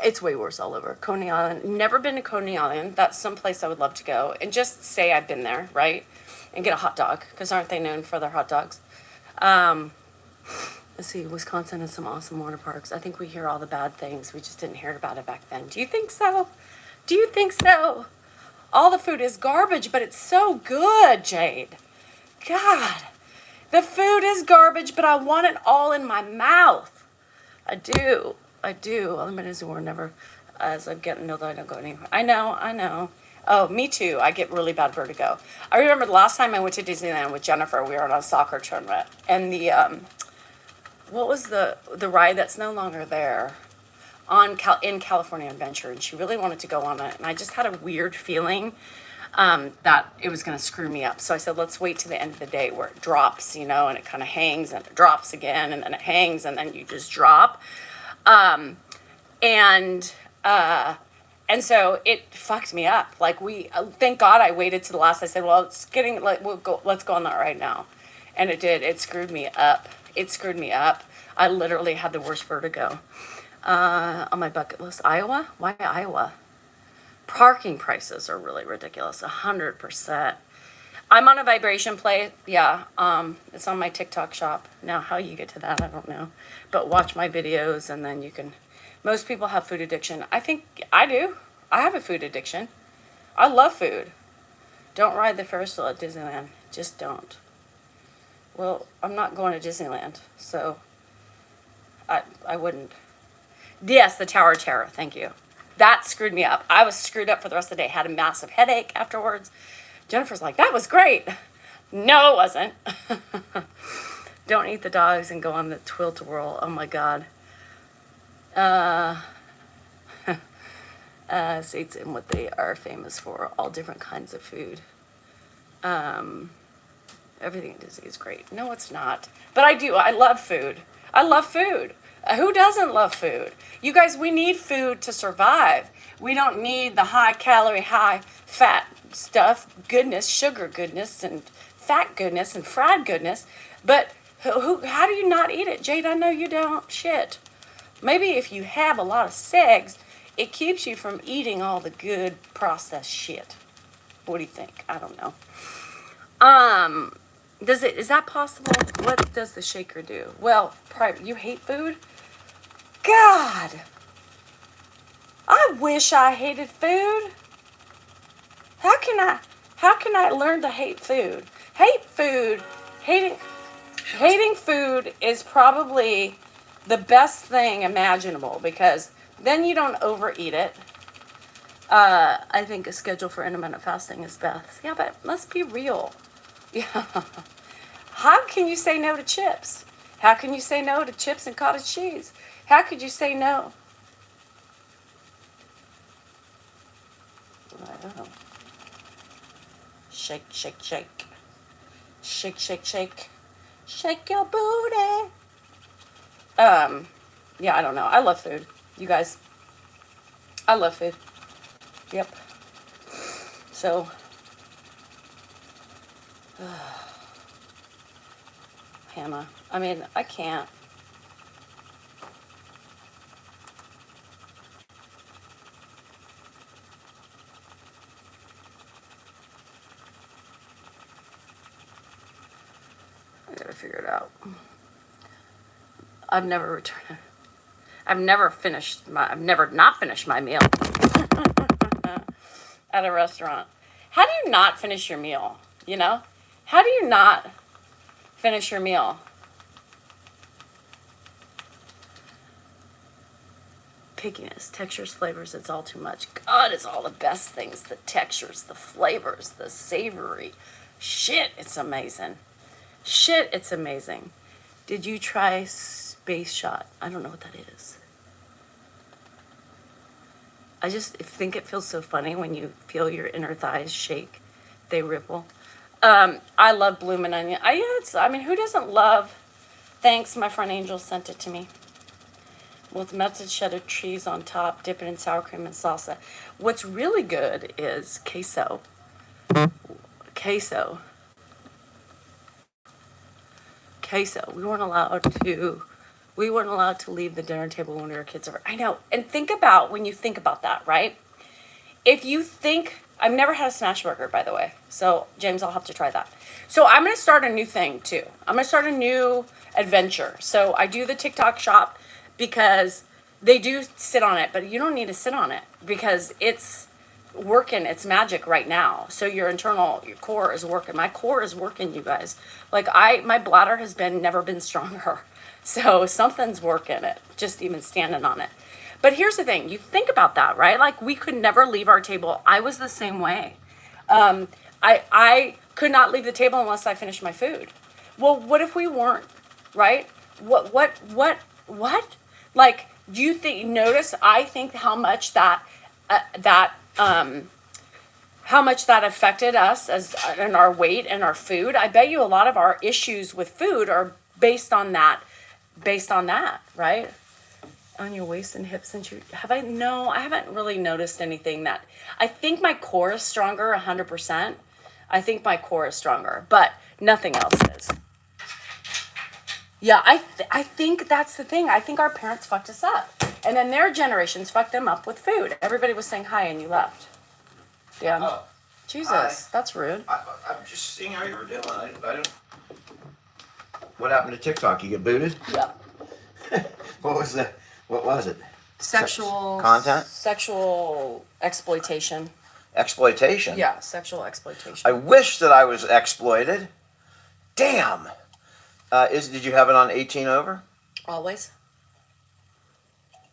Speaker 1: It's way worse all over. Coney Island. Never been to Coney Island. That's someplace I would love to go. And just say I've been there, right? And get a hot dog. Because aren't they known for their hot dogs? Let's see. Wisconsin has some awesome water parks. I think we hear all the bad things. We just didn't hear about it back then. Do you think so? Do you think so? All the food is garbage, but it's so good, Jade. God. The food is garbage, but I want it all in my mouth. I do. Unlimited war never, as I'm getting older, I don't go anywhere. I know. Oh, me too. I get really bad vertigo. I remember the last time I went to Disneyland with Jennifer, we were on a soccer tournament. And the, what was the ride that's no longer there? In California Adventure. And she really wanted to go on it. And I just had a weird feeling that it was going to screw me up. So I said, let's wait to the end of the day where it drops, you know, and it kind of hangs and it drops again and then it hangs and then you just drop. And so it fucked me up. Like thank God I waited to the last. I said, well, it's getting like, let's go on that right now. And it did. It screwed me up. I literally had the worst vertigo. On my bucket list, Iowa. Why Iowa? Parking prices are really ridiculous. 100%. I'm on a vibration plate. Yeah. It's on my TikTok shop. Now, how you get to that, I don't know. But watch my videos and then you can. Most people have food addiction. I think I do. I have a food addiction. I love food. Don't ride the Ferris wheel at Disneyland. Just don't. Well, I'm not going to Disneyland, so I wouldn't. Yes, the Tower of Terror. Thank you. That screwed me up. I was screwed up for the rest of the day. Had a massive headache afterwards. Jennifer's like, that was great. No, it wasn't. Don't eat the dogs and go on the Twill-to-whirl. Oh, my God. States and what they are famous for. All different kinds of food. Everything at Disney is great. No, it's not. But I do. I love food. Who doesn't love food? You guys, we need food to survive. We don't need the high calorie, high fat stuff, goodness, sugar goodness, and fat goodness, and fried goodness. But how do you not eat it? Jade, I know you don't. Shit. Maybe if you have a lot of segs, it keeps you from eating all the good processed shit. What do you think? I don't know. Is that possible? What does the shaker do? Well, you hate food? God! I wish I hated food. How can I learn to hate food? Hating food is probably the best thing imaginable because then you don't overeat it. I think a schedule for intermittent fasting is best. Yeah, but let's be real. Yeah. How can you say no to chips? How can you say no to chips and cottage cheese? How could you say no? I don't know. Shake, shake, shake. Shake, shake, shake. Shake your booty. Yeah, I don't know. I love food. You guys. I love food. Yep. So. Hannah. I mean, I can't.
Speaker 3: to figure it out. I've never returned. I've never not finished my meal at a restaurant. How do you not finish your meal? You know? How do you not finish your meal? Pickiness, textures, flavors, it's all too much. God, it's all the best things. The textures, the flavors, the savory. Shit, it's amazing. Shit, it's amazing. Did you try Space Shot? I don't know what that is. I just think it feels so funny when you feel your inner thighs shake. They ripple. I love bloomin' onion. I mean, who doesn't love... Thanks, my friend Angel sent it to me. With melted cheddar cheese on top, dip it in sour cream and salsa. What's really good is queso. Queso. We weren't allowed to leave the dinner table when we were kids. I know. And think about when you think about that, right? If you think, I've never had a smash burger, by the way. So, James, I'll have to try that. So, I'm going to start a new thing, too. I'm going to start a new adventure. So, I do the TikTok shop because they do sit on it, but you don't need to sit on it because it's working its magic right now. So your core is working. My core is working, you guys. Like my bladder has never been stronger. So something's working it, just even standing on it. But here's the thing, you think about that, right? Like we could never leave our table. I was the same way. I could not leave the table unless I finished my food. Well, what if we weren't, right? What? Like, do you notice, I think how much that affected us in our weight and our food. I bet you a lot of our issues with food are based on that, right? On your waist and hips and no, I haven't really noticed anything that, I think my core is stronger 100%. I think my core is stronger, but nothing else is. Yeah, I think that's the thing. I think our parents fucked us up. And then their generations fucked them up with food. Everybody was saying hi and you left. Yeah. Oh, Jesus, hi. That's rude.
Speaker 2: I'm just seeing how you were doing. I don't... What happened to TikTok? You get booted?
Speaker 3: Yeah.
Speaker 2: What was it?
Speaker 3: Sexual...
Speaker 2: Content?
Speaker 3: Sexual exploitation.
Speaker 2: Exploitation?
Speaker 3: Yeah, sexual exploitation.
Speaker 2: I wish that I was exploited. Damn. Did you have it on 18 over?
Speaker 3: Always.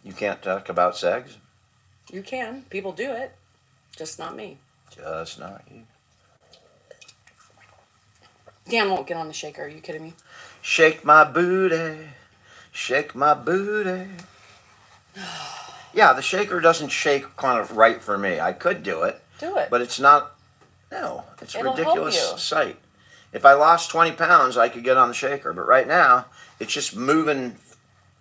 Speaker 2: You can't talk about sex?
Speaker 3: You can. People do it. Just not me.
Speaker 2: Just not you.
Speaker 3: Dan won't get on the shaker. Are you kidding me?
Speaker 2: Shake my booty. Shake my booty. Yeah, the shaker doesn't shake kind of right for me. I could do it.
Speaker 3: Do it.
Speaker 2: But it's not... No, it's a
Speaker 3: It'll
Speaker 2: ridiculous
Speaker 3: help you.
Speaker 2: sight. If I lost 20 pounds, I could get on the shaker. But right now, it's just moving...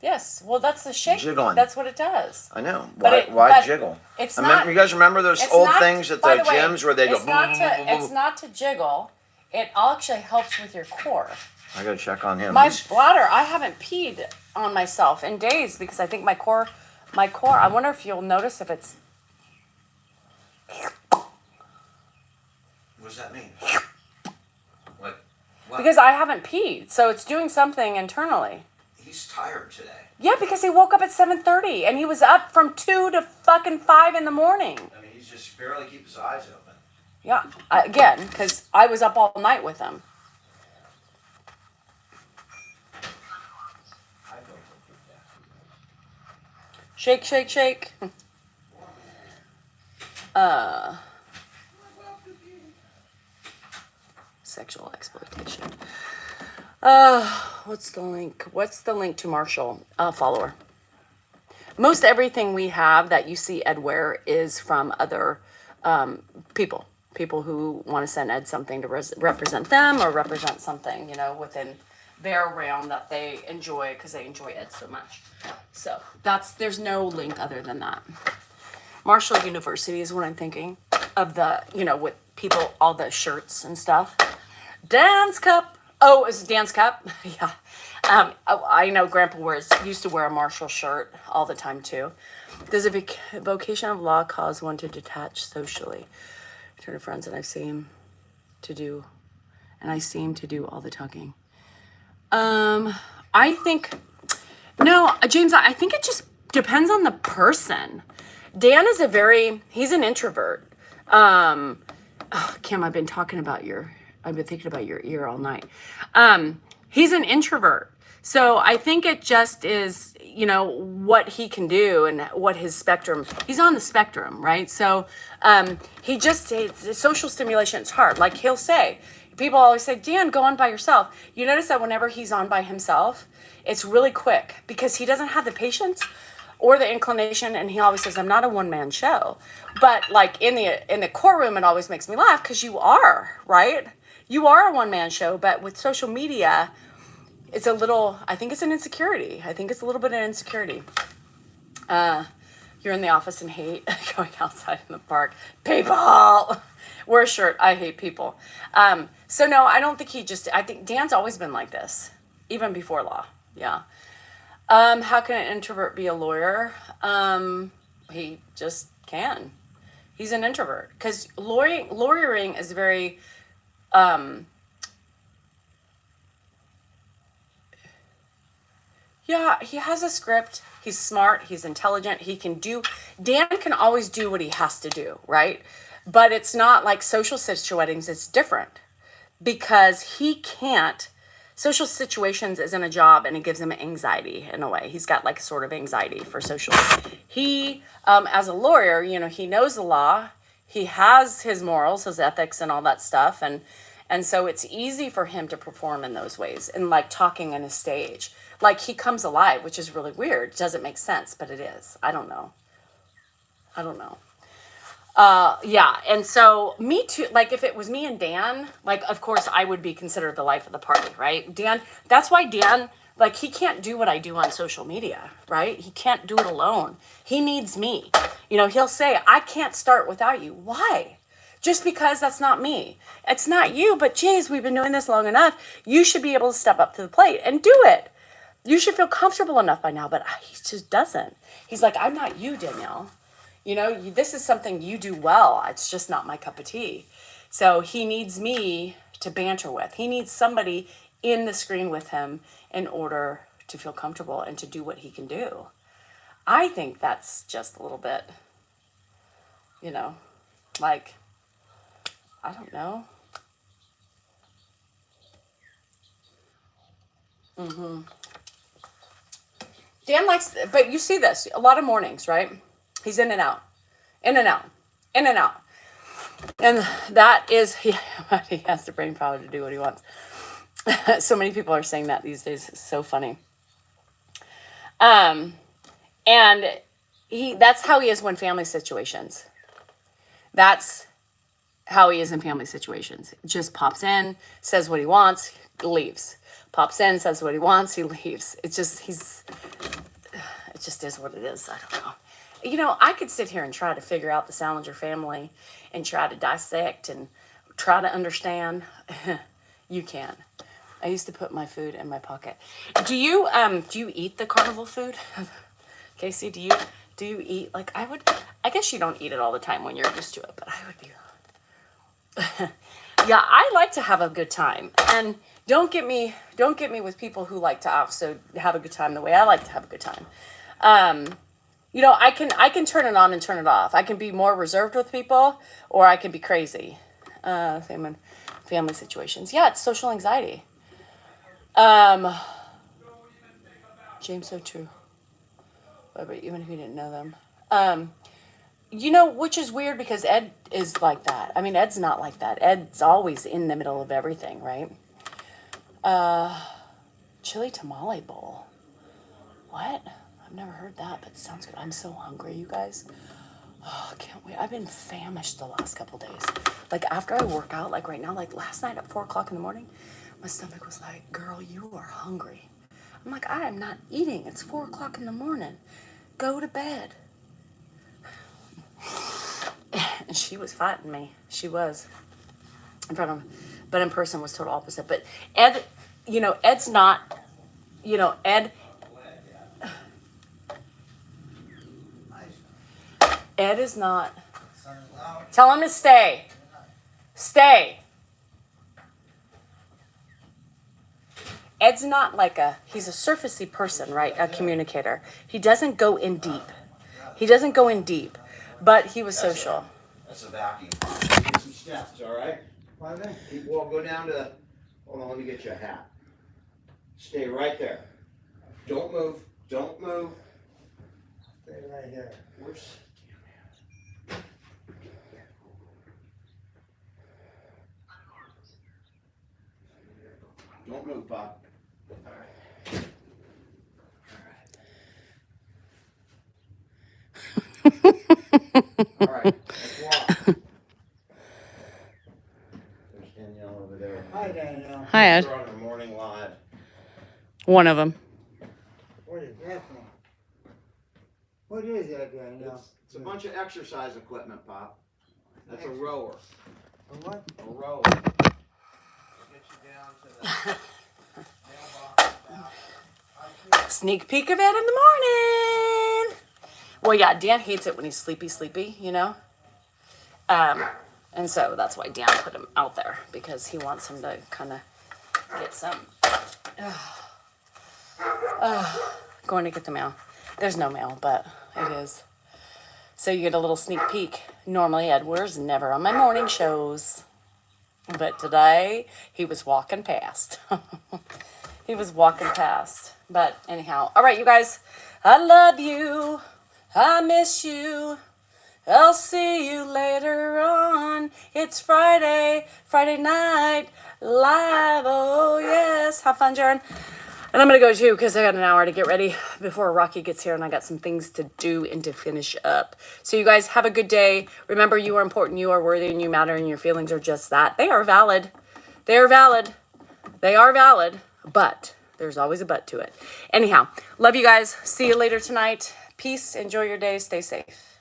Speaker 3: Yes, well, that's the shake.
Speaker 2: Jiggling.
Speaker 3: That's what it does.
Speaker 2: I know.
Speaker 3: But
Speaker 2: Why jiggle?
Speaker 3: It's not.
Speaker 2: You guys remember those old things at the gyms where they go...
Speaker 3: It's not to jiggle. It actually helps with your core.
Speaker 2: I got to check on him.
Speaker 3: My bladder, I haven't peed on myself in days because I think my core, I wonder if you'll notice if it's...
Speaker 2: What does that mean? What?
Speaker 3: Because I haven't peed, so it's doing something internally.
Speaker 2: He's tired today.
Speaker 3: Yeah, because he woke up at 7:30 and he was up from 2 to fucking 5 in the morning.
Speaker 2: I mean, he's just barely keep his eyes open.
Speaker 3: Yeah, again, because I was up all night with him. Shake, shake, shake. Sexual exploitation. What's the link? What's the link to Marshall? Follower. Most everything we have that you see Ed wear is from other people. People who want to send Ed something to represent them or represent something, within their realm that they enjoy because they enjoy Ed so much. So there's no link other than that. Marshall University is what I'm thinking of the, with people, all the shirts and stuff. Dance Cup. Oh, it's a Dance Cup. Yeah. I know Grandpa used to wear a Marshall shirt all the time too. Does a vocation of law cause one to detach socially? Turn to friends, and I seem to do all the talking. I think, no, James, I think it just depends on the person. Dan is he's an introvert. Kim, I've been thinking about your ear all night. He's an introvert. So I think it just is, what he can do and what his spectrum, he's on the spectrum, right? So social stimulation, it's hard. Like he'll say, people always say, Dan, go on by yourself. You notice that whenever he's on by himself, it's really quick because he doesn't have the patience or the inclination, and he always says, I'm not a one-man show. But like in the courtroom, it always makes me laugh because you are, right? You are a one-man show, but with social media, I think it's an insecurity. I think it's a little bit of insecurity. You're in the office and hate going outside in the park. People! Wear a shirt. I hate people. So no, I don't think I think Dan's always been like this, even before law. Yeah. How can an introvert be a lawyer? He just can. He's an introvert because lawyering is very, yeah, he has a script. He's smart. He's intelligent. Dan can always do what he has to do, right? But it's not like social situations. It's different because social situations isn't a job and it gives him anxiety in a way. He's got like sort of anxiety for social. He, as a lawyer, he knows the law. He has his morals, his ethics and all that stuff. And so it's easy for him to perform in those ways and like talking on a stage. Like he comes alive, which is really weird. It doesn't make sense, but it is. I don't know. Yeah. And so me too, like if it was me and Dan, like, of course I would be considered the life of the party, right? That's why Dan, like he can't do what I do on social media, right? He can't do it alone. He needs me. He'll say, I can't start without you. Why? Just because that's not me. It's not you, but geez, we've been doing this long enough. You should be able to step up to the plate and do it. You should feel comfortable enough by now, but he just doesn't. He's like, I'm not you, Danielle. This is something you do well. It's just not my cup of tea. So he needs me to banter with. He needs somebody in the screen with him in order to feel comfortable and to do what he can do. I think that's just a little bit, like, I don't know. Dan likes, but you see this a lot of mornings, right? He's in and out, in and out, in and out. And that is, he has the brain power to do what he wants. So many people are saying that these days. It's so funny. And that's how he is when family situations. That's how he is in family situations. Just pops in, says what he wants, leaves. Pops in, says what he wants, he leaves. It just is what it is. I don't know. I could sit here and try to figure out the Salinger family and try to dissect and try to understand. You can. I used to put my food in my pocket. Do you eat the carnival food? Casey, do you eat like I would? I guess you don't eat it all the time when you're used to it, but I would be. Yeah, I like to have a good time, and don't get me with people who like to also have a good time the way I like to have a good time. I can turn it on and turn it off. I can be more reserved with people, or I can be crazy. Same in family situations. Yeah, it's social anxiety. James, so true. But even if you didn't know them. Which is weird because Ed is like that. I mean, Ed's not like that. Ed's always in the middle of everything, right? Chili tamale bowl. What? I've never heard that, but it sounds good. I'm so hungry, you guys. Oh, I can't wait. I've been famished the last couple days. Like after I work out, like right now, like last night at 4:00 in the morning, my stomach was like, girl, you are hungry. I'm like, I am not eating. It's 4:00 in the morning. Go to bed. And she was fighting me. She was in front of him, but in person was total opposite. But Ed, Ed's not, Ed is not. Tell him to stay. Stay. Ed's not like he's a surfacey person, right? A communicator. He doesn't go in deep. But he was social.
Speaker 2: That's a vacuum. Get some steps, all right?
Speaker 4: Pardon?
Speaker 2: We'll go down to, hold on, let me get you a hat. Stay right there. Don't move. Don't move.
Speaker 4: Stay right here.
Speaker 2: Where's... Don't move, Pop. All right. All right. Let's walk. There's Danielle over there.
Speaker 4: Hi, Danielle.
Speaker 3: Hi, Ed.
Speaker 2: We're on our morning live.
Speaker 3: One of them.
Speaker 4: What is that for? What is that, Danielle?
Speaker 2: It's a bunch of exercise equipment, Pop. That's a rower.
Speaker 4: A what?
Speaker 2: A rower. Get you down to the mailbox about
Speaker 3: Sneak peek of it in the morning. Well, yeah, Dan hates it when he's sleepy, you know? And so that's why Dan put him out there, because he wants him to kind of get some... going to get the mail. There's no mail, but it is. So you get a little sneak peek. Normally, Edward's never on my morning shows. But today, he was walking past. He was walking past. But anyhow, all right, you guys. I love you. I miss you. I'll see you later on. It's Friday night live. Oh, yes. Have fun, Jaron. And I'm going to go too, because I got an hour to get ready before Rocky gets here, and I got some things to do and to finish up. So you guys have a good day. Remember, you are important, you are worthy, and you matter, and your feelings are just that. They are valid. They are valid. They are valid, but there's always a but to it. Anyhow, love you guys. See you later tonight. Peace. Enjoy your day. Stay safe.